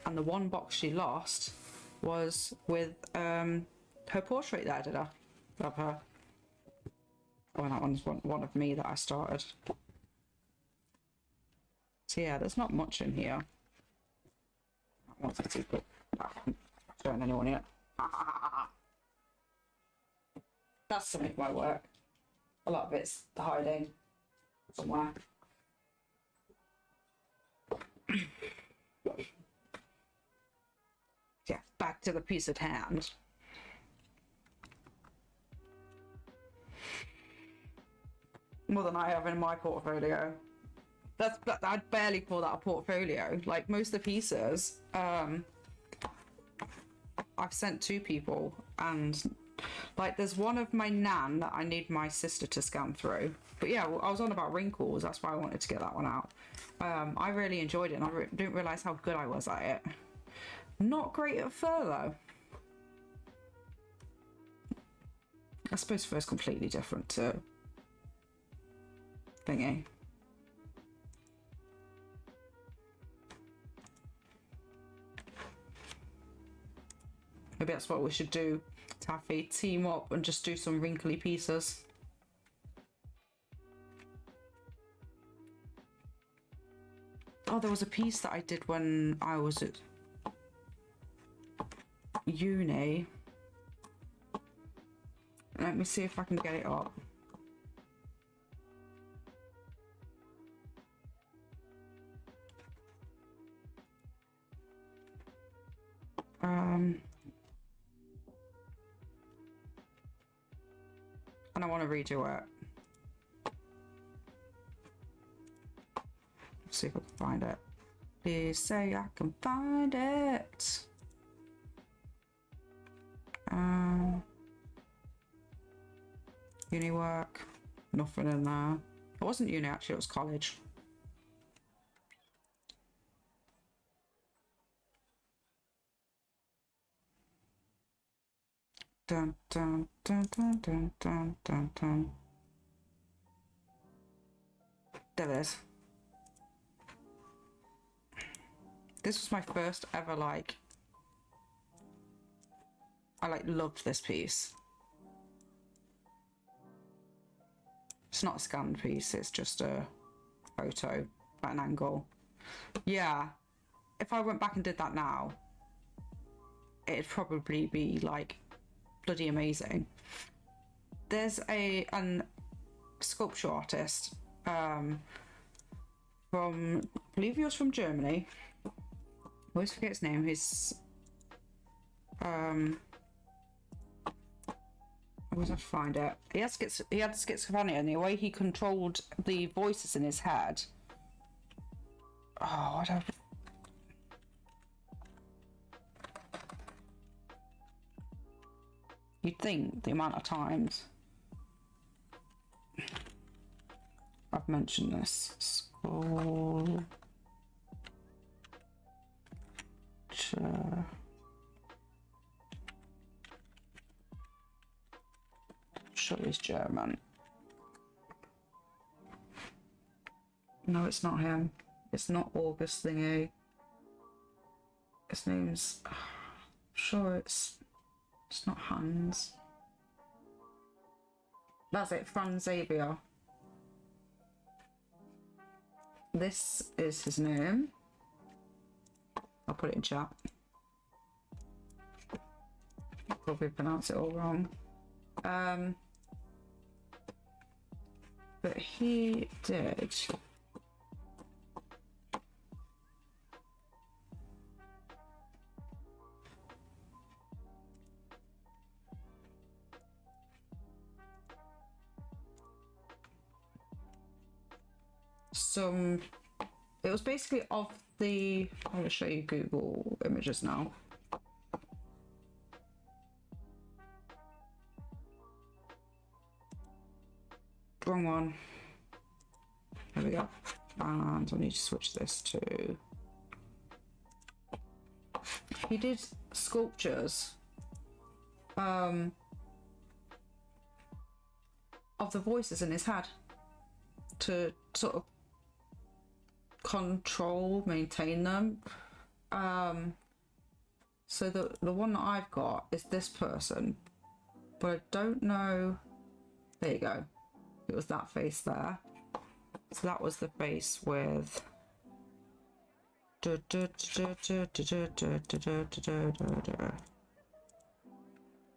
and the one box she lost was with her portrait that I did of her. Oh, that one's one of me that I started. So yeah, there's not much in here. I want to put showing anyone yet. That's some of my work. A lot of it's hiding somewhere. Yeah, back to the piece at hand. More than I have in my portfolio. I'd barely call that a portfolio. Like most of the pieces, I've sent to people, and like there's one of my nan that I need my sister to scan through. But yeah, I was on about wrinkles. That's why I wanted to get that one out. I really enjoyed it, and I didn't realise how good I was at it. Not great at fur though. I suppose fur's completely different to thingy. Maybe that's what we should do, Taffy. Team up and just do some wrinkly pieces. Oh, there was a piece that I did when I was at uni. Let me see if I can get it up. And I want to redo it. Let's see if I can find it. Please say I can find it. Uni work. Nothing in there. It wasn't uni actually, it was college. Dun dun dun dun dun dun dun dun. There it is. This was my first ever like. I like loved this piece. It's not a scanned piece, it's just a photo at an angle. Yeah, if I went back and did that now, it'd probably be like bloody amazing. There's a sculpture artist from, I believe he was from Germany. I always forget his name. He's I was have to find it. He had schizophrenia, and the way he controlled the voices in his head. Oh, I don't. You'd think the amount of times I've mentioned this. School. Sure he's German. No, it's not him. It's not August thingy. His name's... Sure, it's not Hans. That's it, Franz Xavier. This is his name. I'll put it in chat. I'll probably pronounce it all wrong. But he did... it was basically of the... I'm going to show you Google images now. Wrong one. There we go. And I need to switch this to... He did sculptures of the voices in his head to sort of maintain them. So the one that I've got is this person, but I don't know. There you go. It was that face there. So that was the face with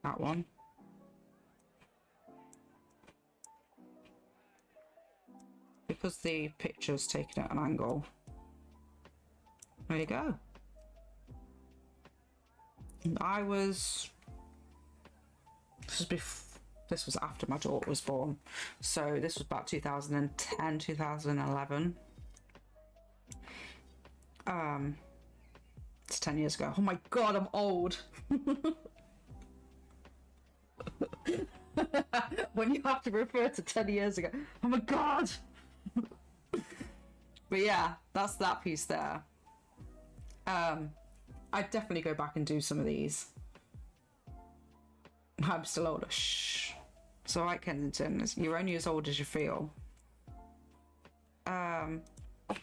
that one. Because the picture's taken at an angle. There you go. And I was... This was after my daughter was born. So this was about 2010, 2011. It's 10 years ago. Oh my god, I'm old. When you have to refer to 10 years ago. Oh my god. But yeah, that's that piece there. I'd definitely go back and do some of these. I'm still older. Shh. It's alright, Kensington. You're only as old as you feel.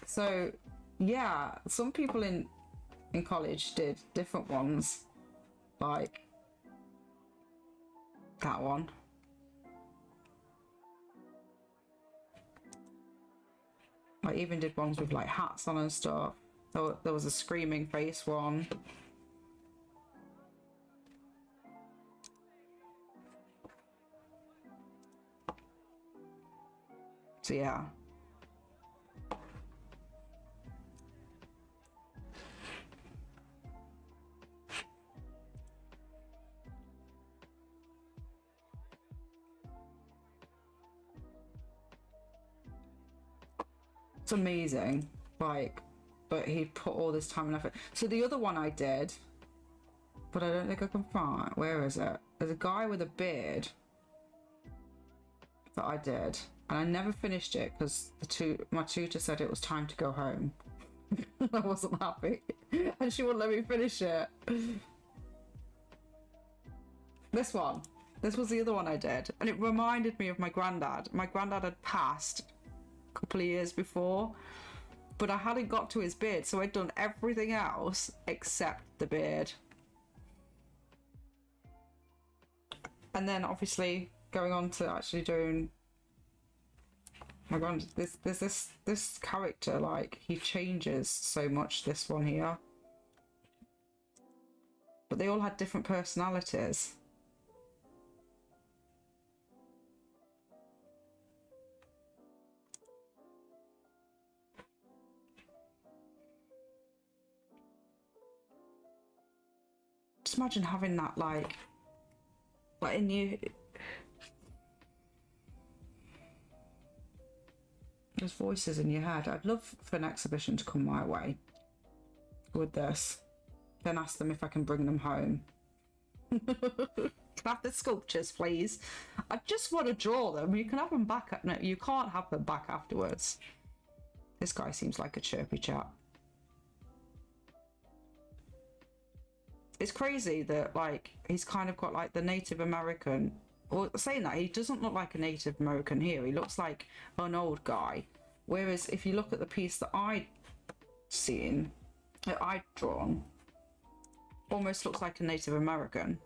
So yeah, some people in college did different ones, like that one. I even did ones with like hats on and stuff. There was a screaming face one. So yeah. It's amazing, like, but he put all this time and effort. So the other one I did, but I don't think I can find, where is it? There's a guy with a beard that I did, and I never finished it because my tutor said it was time to go home. I wasn't happy, and she wouldn't let me finish it. This was the other one I did, and it reminded me of my granddad. My granddad had passed couple of years before, but I hadn't got to his beard, so I'd done everything else except the beard. And then obviously going on to actually doing my god, this character, like, he changes so much, this one here, but they all had different personalities. Just imagine having that like in you. There's voices in your head. I'd love for an exhibition to come my way with this. Then ask them if I can bring them home. Can I have the sculptures, please? I just want to draw them. You can have them back. No, you can't have them back afterwards. This guy seems like a chirpy chap. It's crazy that like he's kind of got like the Native American. Or saying that, he doesn't look like a Native American here. He looks like an old guy. Whereas if you look at the piece that I'd drawn, almost looks like a Native American.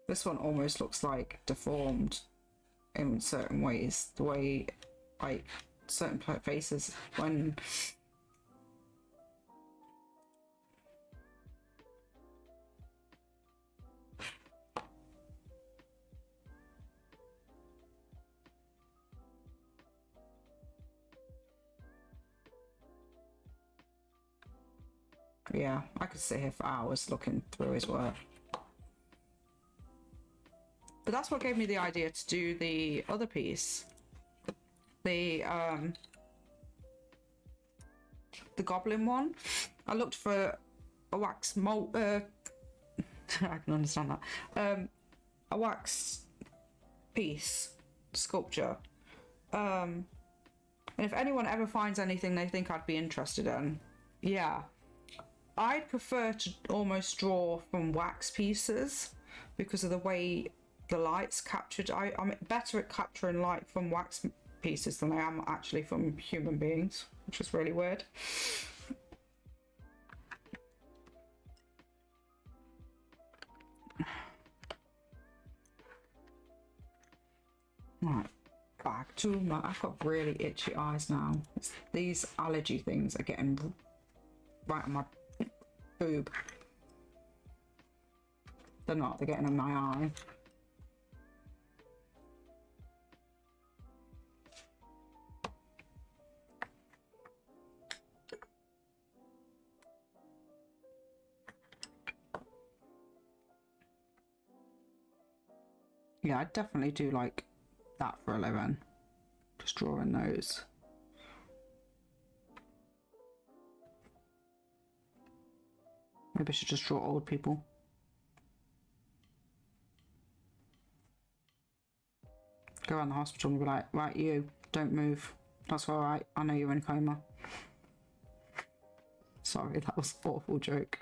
This one almost looks like deformed in certain ways. The way, like, certain faces when... Yeah, I could sit here for hours looking through his work. But that's what gave me the idea to do the other piece. The goblin one. I looked for a wax mold. I can understand that. A wax piece, sculpture. And if anyone ever finds anything they think I'd be interested in, yeah. I'd prefer to almost draw from wax pieces because of the way the light's captured. I'm better at capturing light from wax pieces than I am actually from human beings, which is really weird. Right, back to my... I've got really itchy eyes now. These allergy things are getting right on my boob. They're not, they're getting in my eye. Yeah, I definitely do like that for a living. Just drawing those. Maybe I should just draw old people. Go around the hospital and be like, right, you, don't move. That's all right. I know you're in coma. Sorry, that was an awful joke.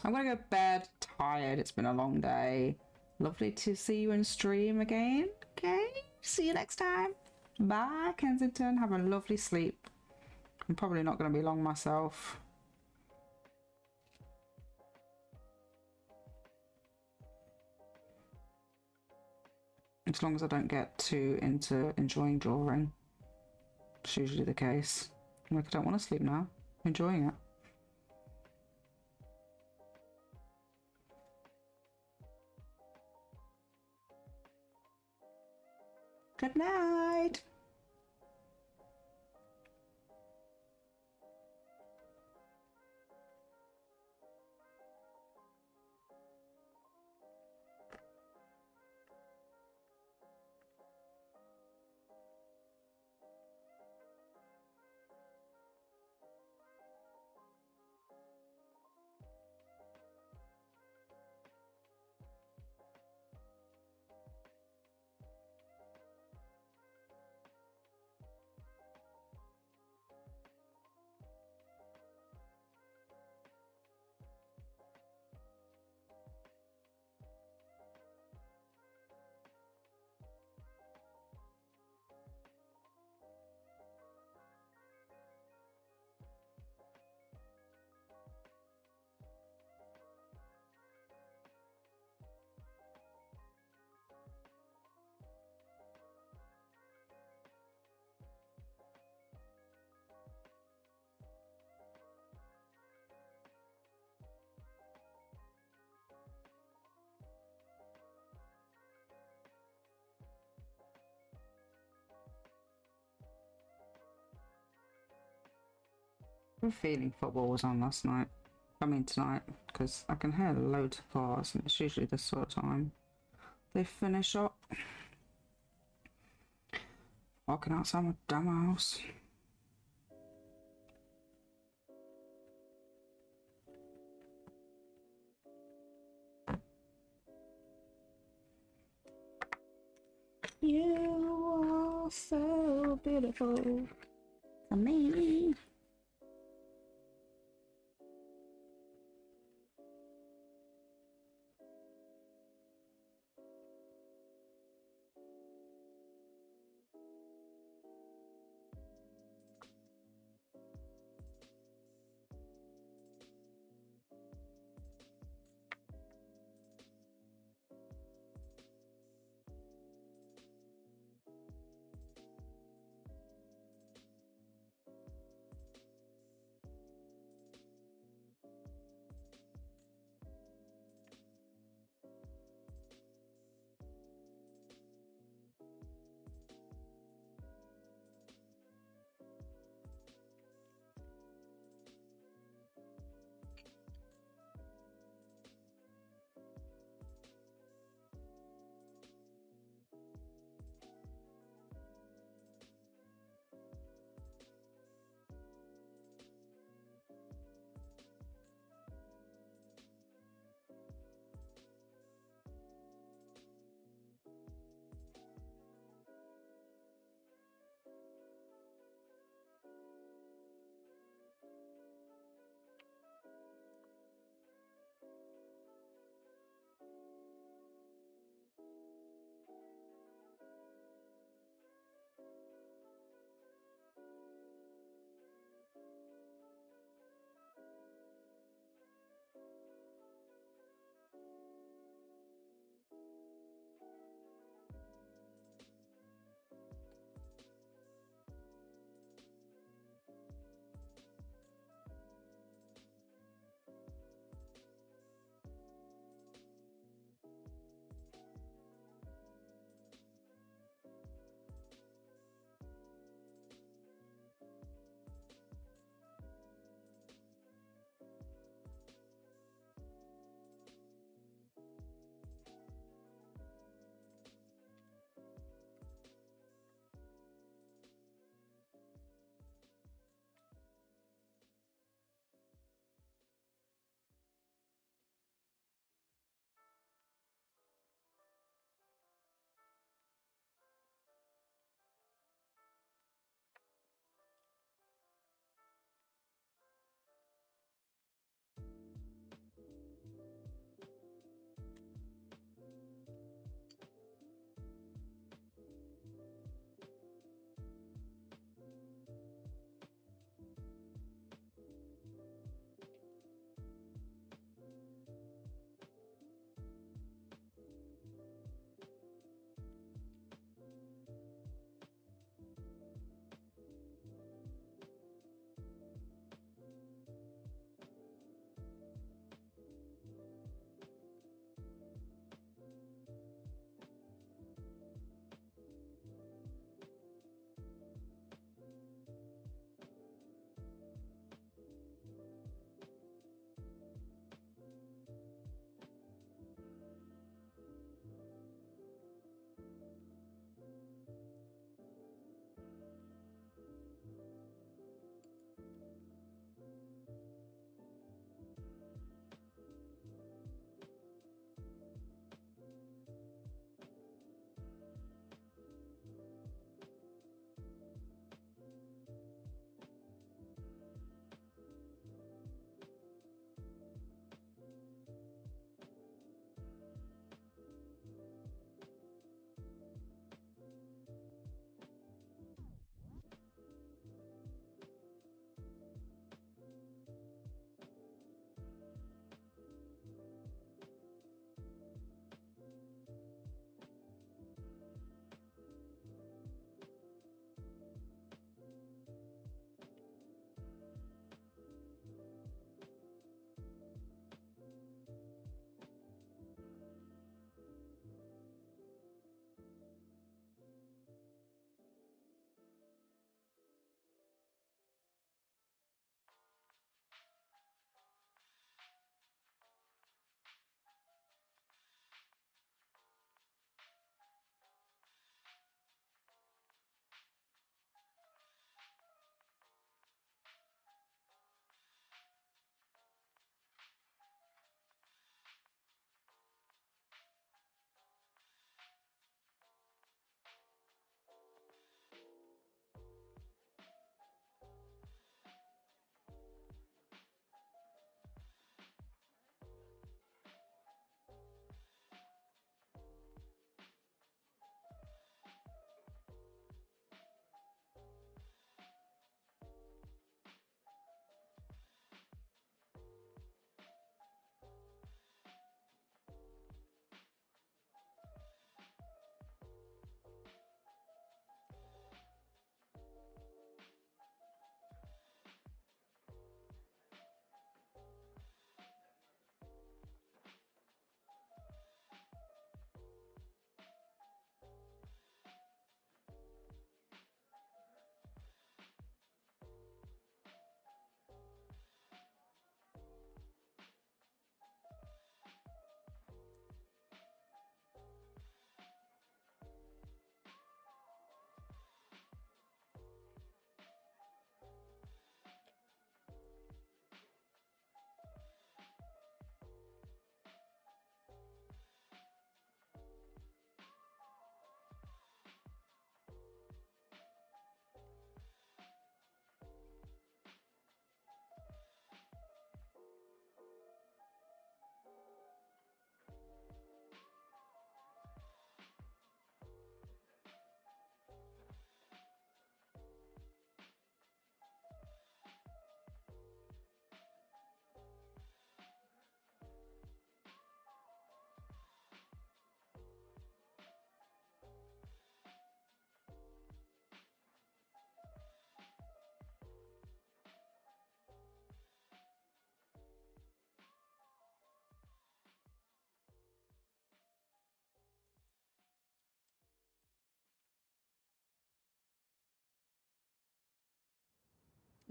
I'm gonna go to bed, tired. It's been a long day. Lovely to see you in stream again. Okay, see you next time. Bye, Kensington. Have a lovely sleep. I'm probably not going to be long myself. As long as I don't get too into enjoying drawing. It's usually the case. Like, I don't want to sleep now. I'm enjoying it. Good night. I have a feeling football was on last night. I mean tonight, because I can hear loads of cars, and it's usually this sort of time they finish up. Walking outside my damn house. You are so beautiful to me.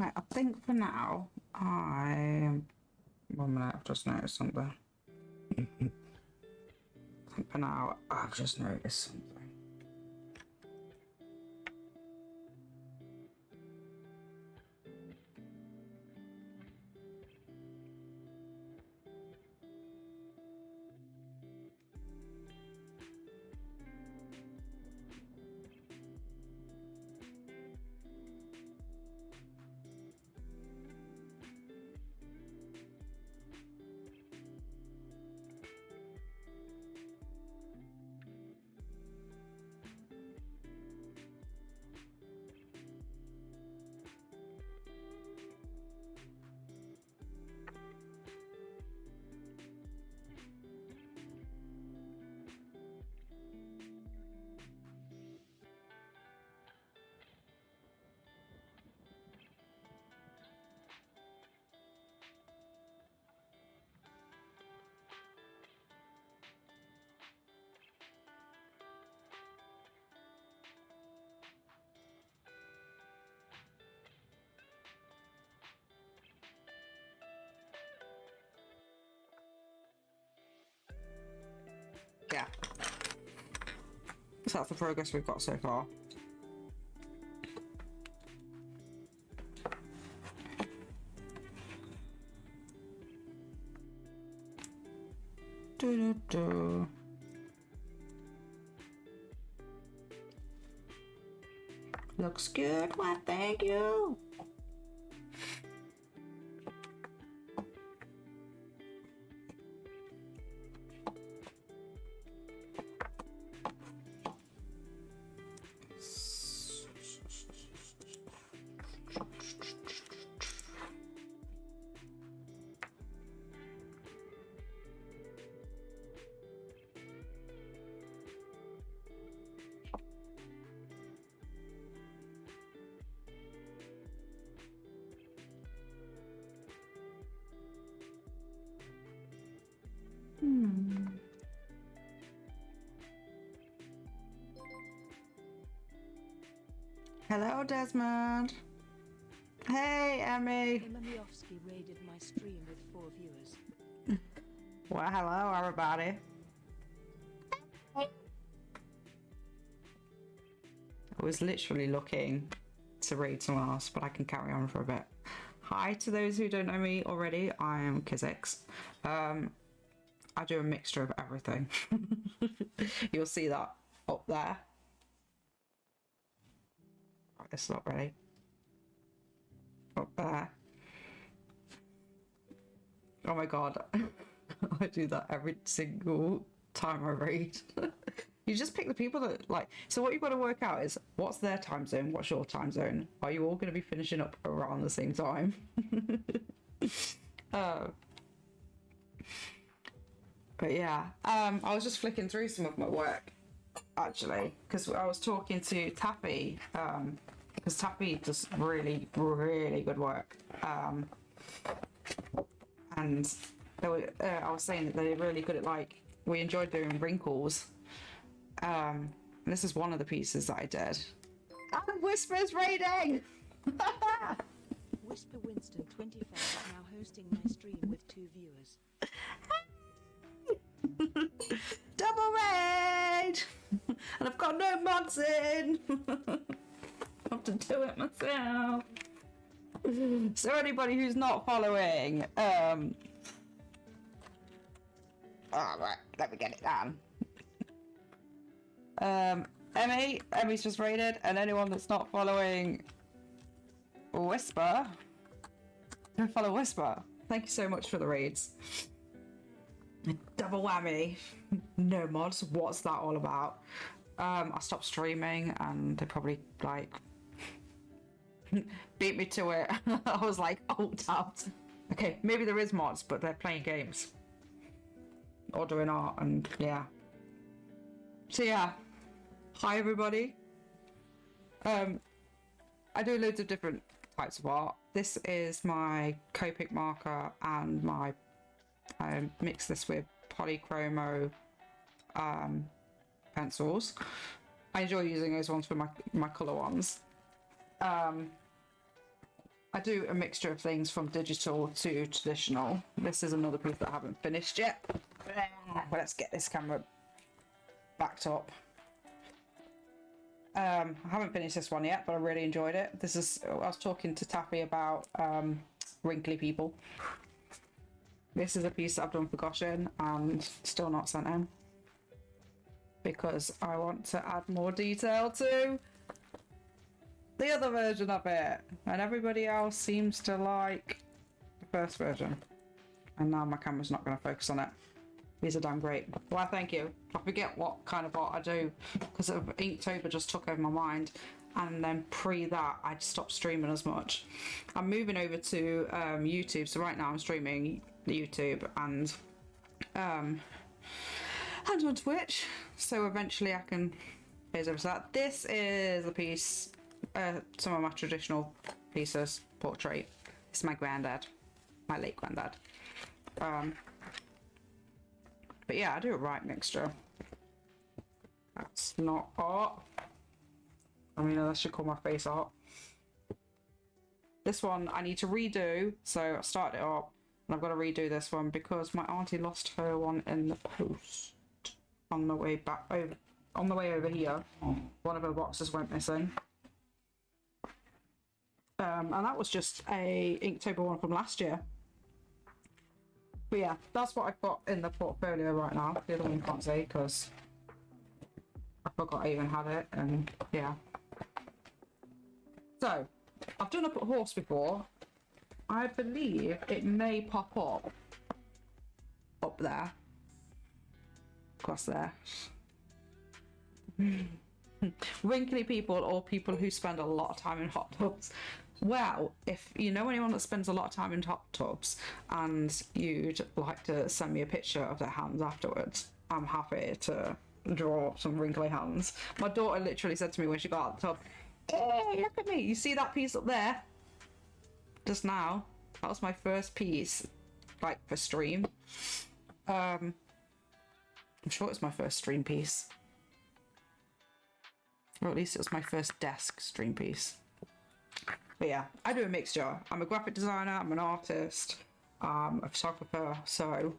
Right, I think for now, I... 1 minute, I've just noticed something. I think for now, I've just noticed something. Yeah. So that's the progress we've got so far. Do. Looks good. Why, thank you. Hello, Desmond. Hey, Emmy. Emiliovsky raided my stream with 4 viewers. Well, hello, everybody. I was literally looking to read someone else, but I can carry on for a bit. Hi to those who don't know me already. I am Kizix. I do a mixture of everything. You'll see that up there. Right, it's not ready. Up there. Oh my god. I do that every single time I read. You just pick the people that like. So what you've got to work out is what's their time zone, what's your time zone. Are you all going to be finishing up around the same time? But yeah, I was just flicking through some of my work actually because I was talking to Tappy because Tappy does really good work, and they were, I was saying that they're really good at, like, we enjoyed doing wrinkles. And this is one of the pieces that I did. And Whisper's raiding! Whisper Winston 25 is now hosting my stream with 2 viewers. Double raid! And I've got no mods in! I have to do it myself. So anybody who's not following, alright, let me get it down. Emmy's just raided, and anyone that's not following Whisper, don't follow Whisper. Thank you so much for the raids. Double whammy. No mods, what's that all about? I stopped streaming and they probably like beat me to it. I was like, oh out. Okay, maybe there is mods, but they're playing games or doing art, and yeah. So yeah, hi everybody. I do loads of different types of art. This is my Copic marker, and my mix this with polychromo pencils. I enjoy using those ones for my colour ones. I do a mixture of things from digital to traditional. This is another piece that I haven't finished yet. Well, let's get this camera backed up. I haven't finished this one yet, but I really enjoyed it. This is, I was talking to Taffy about wrinkly people. This is a piece that I've done for Goshen and still not sent in because I want to add more detail to the other version of it, and everybody else seems to like the first version, and now my camera's not going to focus on it. These are damn great. Well, thank you. I forget what kind of art I do because of Inktober just took over my mind, and then pre that I stopped streaming as much. I'm moving over to YouTube, so right now I'm streaming YouTube and on Twitch, so eventually I can phase over to that. This is a piece, some of my traditional pieces, portrait. It's my granddad, my late granddad. But yeah, I do a right mixture. That's not art. I mean, I should call my face art. This one I need to redo, so I started it up, and I've got to redo this one because my auntie lost her one in the post on the way back over. On the way over here, one of her boxes went missing. And that was just a Inktober one from last year. But yeah, that's what I've got in the portfolio right now. The other one you can't see because I forgot I even had it, and yeah. So, I've done a horse before. I believe it may pop up there. Across there. Wrinkly people or people who spend a lot of time in hot tubs. Well, if you know anyone that spends a lot of time in hot tubs and you'd like to send me a picture of their hands afterwards, I'm happy to draw some wrinkly hands. My daughter literally said to me when she got out of the tub, "Hey, look at me, you see that piece up there? Just now, that was my first piece, like, for stream." I'm sure it's my first stream piece. Or at least it was my first desk stream piece. But yeah, I do a mixture. I'm a graphic designer, I'm an artist, a photographer, so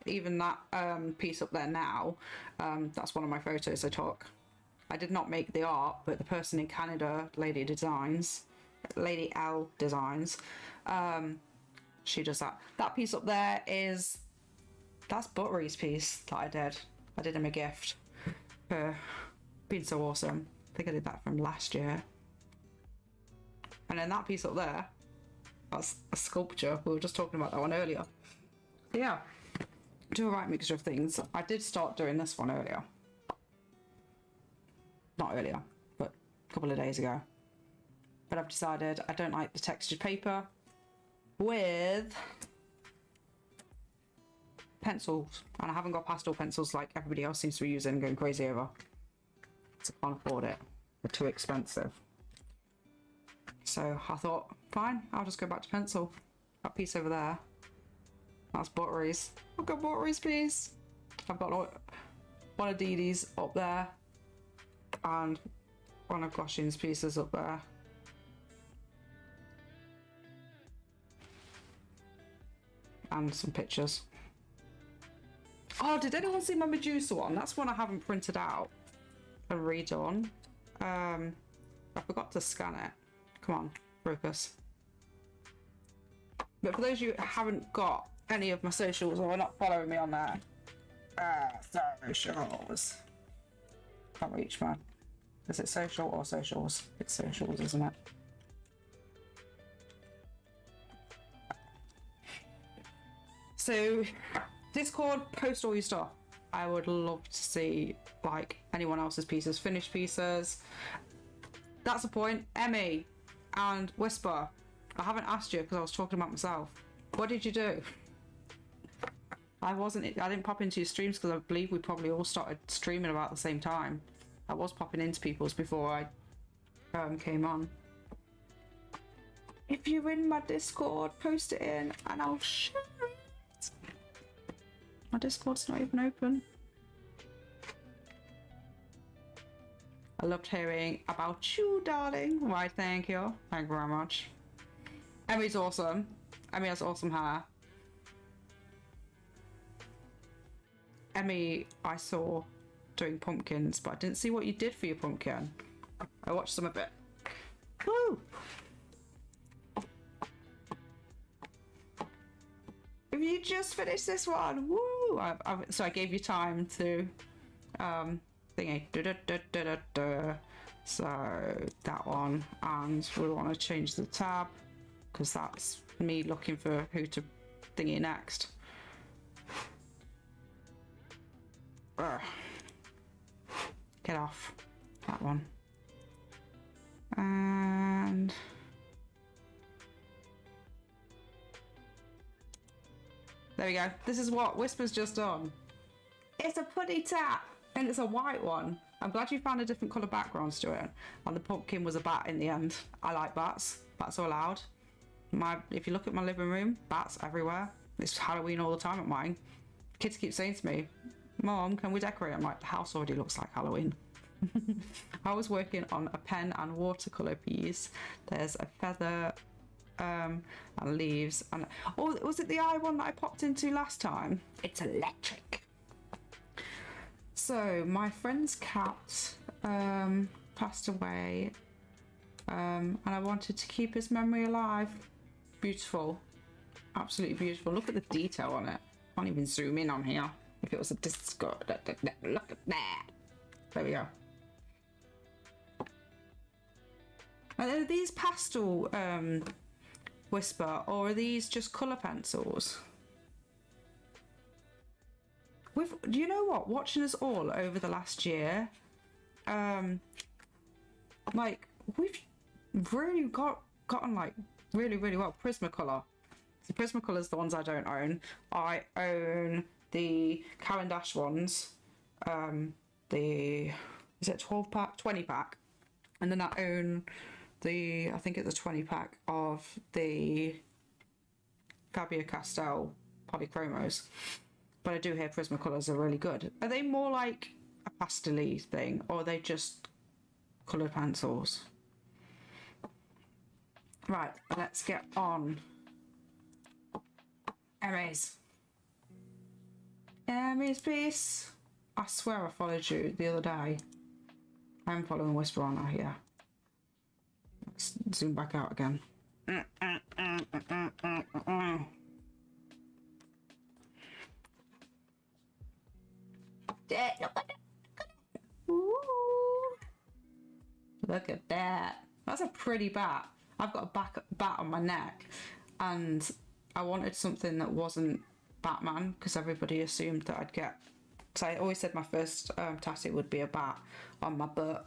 even that piece up there now, that's one of my photos I took. I did not make the art, but the person in Canada, Lady L Designs, she does that. That piece up there that's Buttery's piece that I did. I did him a gift for being so awesome. I think I did that from last year. And then that piece up there, that's a sculpture. We were just talking about that one earlier. So yeah, do a right mixture of things. I did start doing this one earlier. Not earlier, but a couple of days ago. But I've decided I don't like the textured paper with pencils. And I haven't got pastel pencils like everybody else seems to be using and going crazy over. So I can't afford it. They're too expensive. So I thought, fine, I'll just go back to pencil. That piece over there, that's Buttery's. I've got Buttery's piece. I've got one of Dee Dee's up there, and one of Goshen's pieces up there. And some pictures. Oh, did anyone see my Medusa one? That's one I haven't printed out and redone. I forgot to scan it. Come on, focus. But for those of you who haven't got any of my socials or are not following me on there, socials. Can't reach, man. Is it social or socials? It's socials, isn't it? So, Discord, post all your stuff. I would love to see, like, anyone else's pieces, finished pieces. That's the point. Emmy and Whisper, I haven't asked you because I was talking about myself. What did you do? I didn't pop into your streams because I believe we probably all started streaming about the same time. I was popping into people's before I came on. If you're in my Discord, post it in and I'll share it. My Discord's not even open. I loved hearing about you, darling. Why, thank you. Thank you very much. Emmy's awesome. Emmy has awesome hair. Emmy, I saw doing pumpkins, but I didn't see what you did for your pumpkin. I watched some of it. Woo! Have you just finished this one? Woo! So I gave you time to thingy. So that one, and we want to change the tab because that's me looking for who to thingy next. Ugh. Get off that one. And there we go. This is what Whisper's just done. It's a putty tap and it's a white one. I'm glad you found a different colour backgrounds to it. And the pumpkin was a bat in the end. I like bats. Bats are allowed. If you look at my living room, bats everywhere. It's Halloween all the time at mine. Kids keep saying to me, Mom, can we decorate? I'm like, the house already looks like Halloween. I was working on a pen and watercolour piece. There's a feather and leaves. And oh, was it the eye one that I popped into last time? It's electric. So my friend's cat passed away and I wanted to keep his memory alive. Beautiful. Absolutely beautiful. Look at the detail on it. Can't even zoom in on here. If it was a Discord. Look at that. There we go. Are these pastel Whisper, or are these just colour pencils? Do you know what? Watching us all over the last year, like we've really gotten like really well. Prismacolor. So Prismacolor is the ones I don't own. I own the Caran d'Ache ones. Is it 12 pack? 20 pack. And then I own I think it's a 20 pack of the Faber-Castell polychromos. But I do hear Prismacolors are really good. Are they more like a pastel-y thing, or are they just coloured pencils? Right, let's get on. Emmy's piece. I swear I followed you the other day. I'm following Whisper on now here. Let's zoom back out again. Look at that. That's a pretty bat. I've got a bat on my neck, and I wanted something that wasn't Batman because everybody assumed that I'd get. So I always said my first tattoo would be a bat on my butt,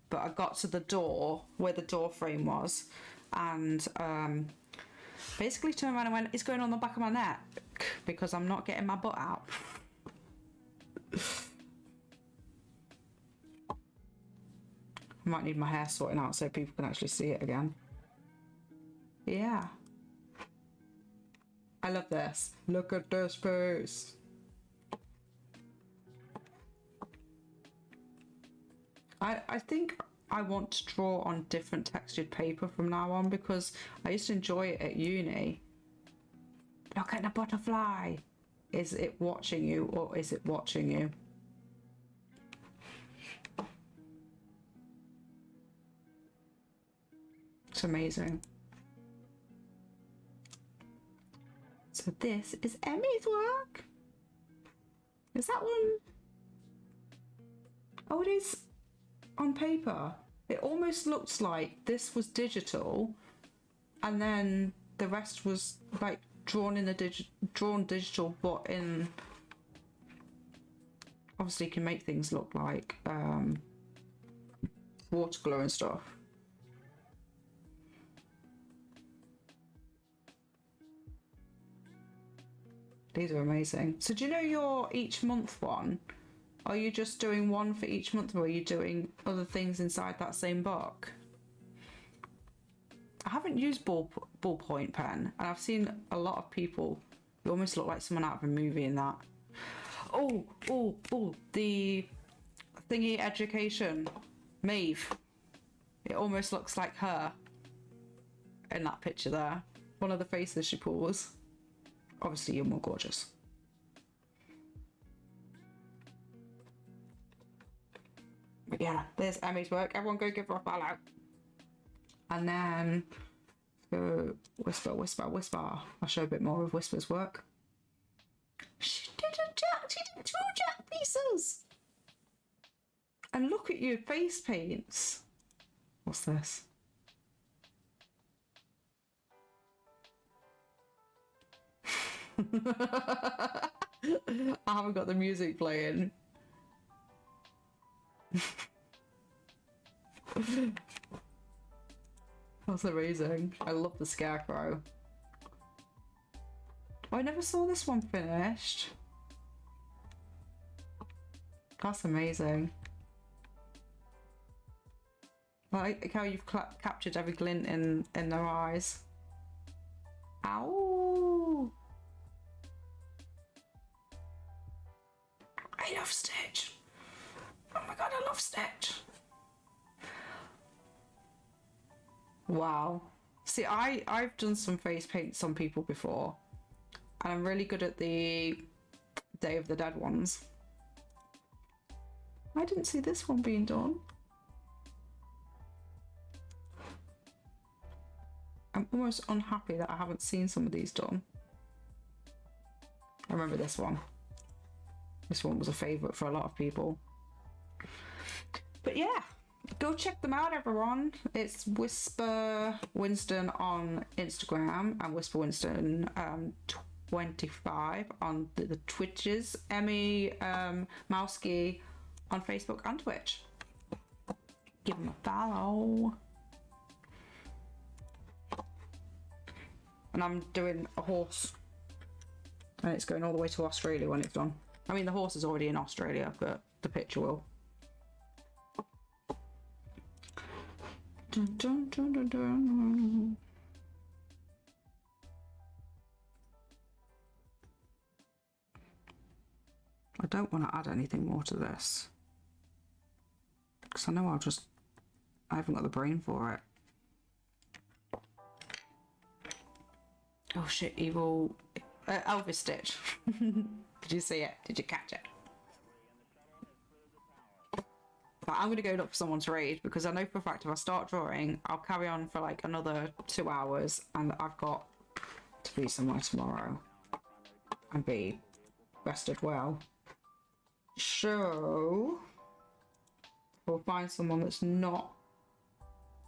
but I got to the door where the door frame was, and basically turned around and went, "It's going on the back of my neck because I'm not getting my butt out." I might need my hair sorting out so people can actually see it again. Yeah. I love this. Look at this face. I think I want to draw on different textured paper from now on because I used to enjoy it at uni. Look at the butterfly. Is it watching you or is it watching you? It's amazing. So this is Emmy's work. Is that one? Oh, it is on paper. It almost looks like this was digital and then the rest was like drawn in the drawn digital, but in obviously you can make things look like watercolor and stuff. These are amazing. So do you know your each month one? Are you just doing one for each month, or are you doing other things inside that same book? I haven't used ballpoint pen, and I've seen a lot of people. You almost look like someone out of a movie in that. Oh, the thingy education, Maeve. It almost looks like her. in that picture there. One of the faces she pulls. Obviously, you're more gorgeous. But yeah, there's Emmy's work. Everyone go give her a follow. And then go Whisper, Whisper, Whisper. I'll show a bit more of Whisper's work. She did she did 2 Jack pieces. And look at your face paints. What's this? I haven't got the music playing. That's amazing. I love the scarecrow. Oh, I never saw this one finished. That's amazing. I like how you've captured every glint in their eyes. Ow! I love Stitch. Oh my god, I love Stitch. Wow. See, I've done some face paints on people before, and I'm really good at the Day of the Dead ones. I didn't see this one being done. I'm almost unhappy that I haven't seen some of these done. I remember this one. This one was a favourite for a lot of people. But yeah, go check them out, everyone. It's Whisper Winston on Instagram and Whisper Winston 25 on the Twitches. Emmy Mowski on Facebook and Twitch. Give them a follow. And I'm doing a horse, and it's going all the way to Australia when it's done. I mean, the horse is already in Australia, but the picture will. Dun, dun, dun, dun, dun. I don't want to add anything more to this, because I know I haven't got the brain for it. Oh shit, evil Elvis Stitch. Did you see it? Did you catch it? But I'm going to go look for someone to raid, because I know for a fact if I start drawing, I'll carry on for like another 2 hours, and I've got to be somewhere tomorrow and be rested well. So we'll find someone that's not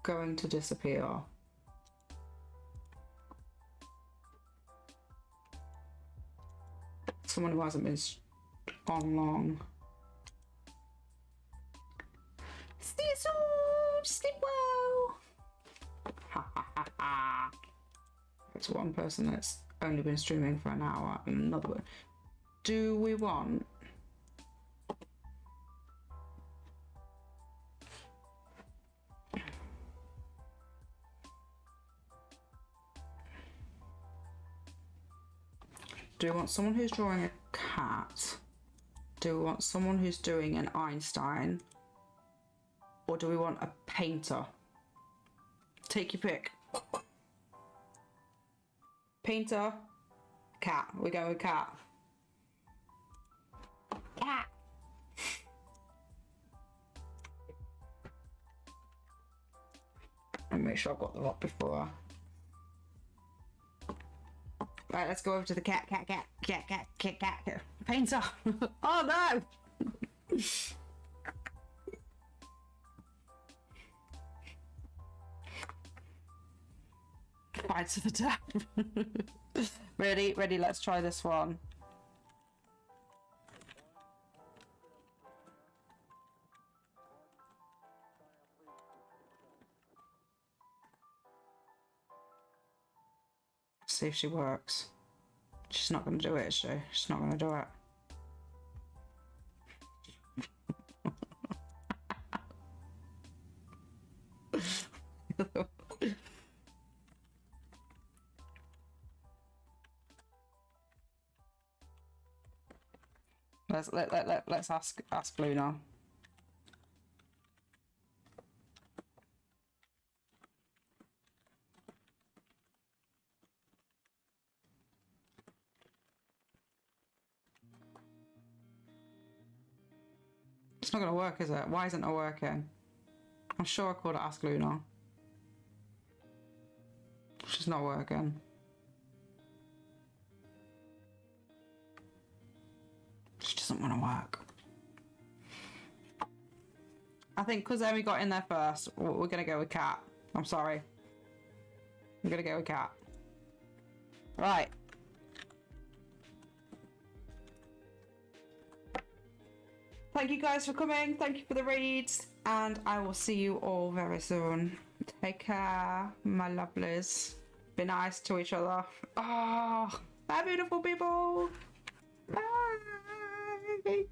going to disappear. Someone who hasn't been on long. See you soon! Sleep well! Ha ha ha ha! It's one person that's only been streaming for an hour and another one. Do we want... Do we want someone who's drawing a cat? Do we want someone who's doing an Einstein? Or do we want a painter? Take your pick. Painter, cat. We're going with cat. Cat. And make sure I've got the lot before. Right, let's go over to the cat. Painter. Oh no! Fight to the death. Ready, let's try this one. See if she works. She's not going to do it, is she? She's not going to do it. Let's ask Luna. It's not gonna work, is it? Why isn't it working? I'm sure I called it Ask Luna. It's just not working. It just doesn't want to work. I think because Emmy got in there first, we're gonna go with Cat. I'm sorry. I'm gonna go with Cat. Right. Thank you guys for coming. Thank you for the reads. And I will see you all very soon. Take care, my lovelies. Be nice to each other. Oh, bye, beautiful people. Bye.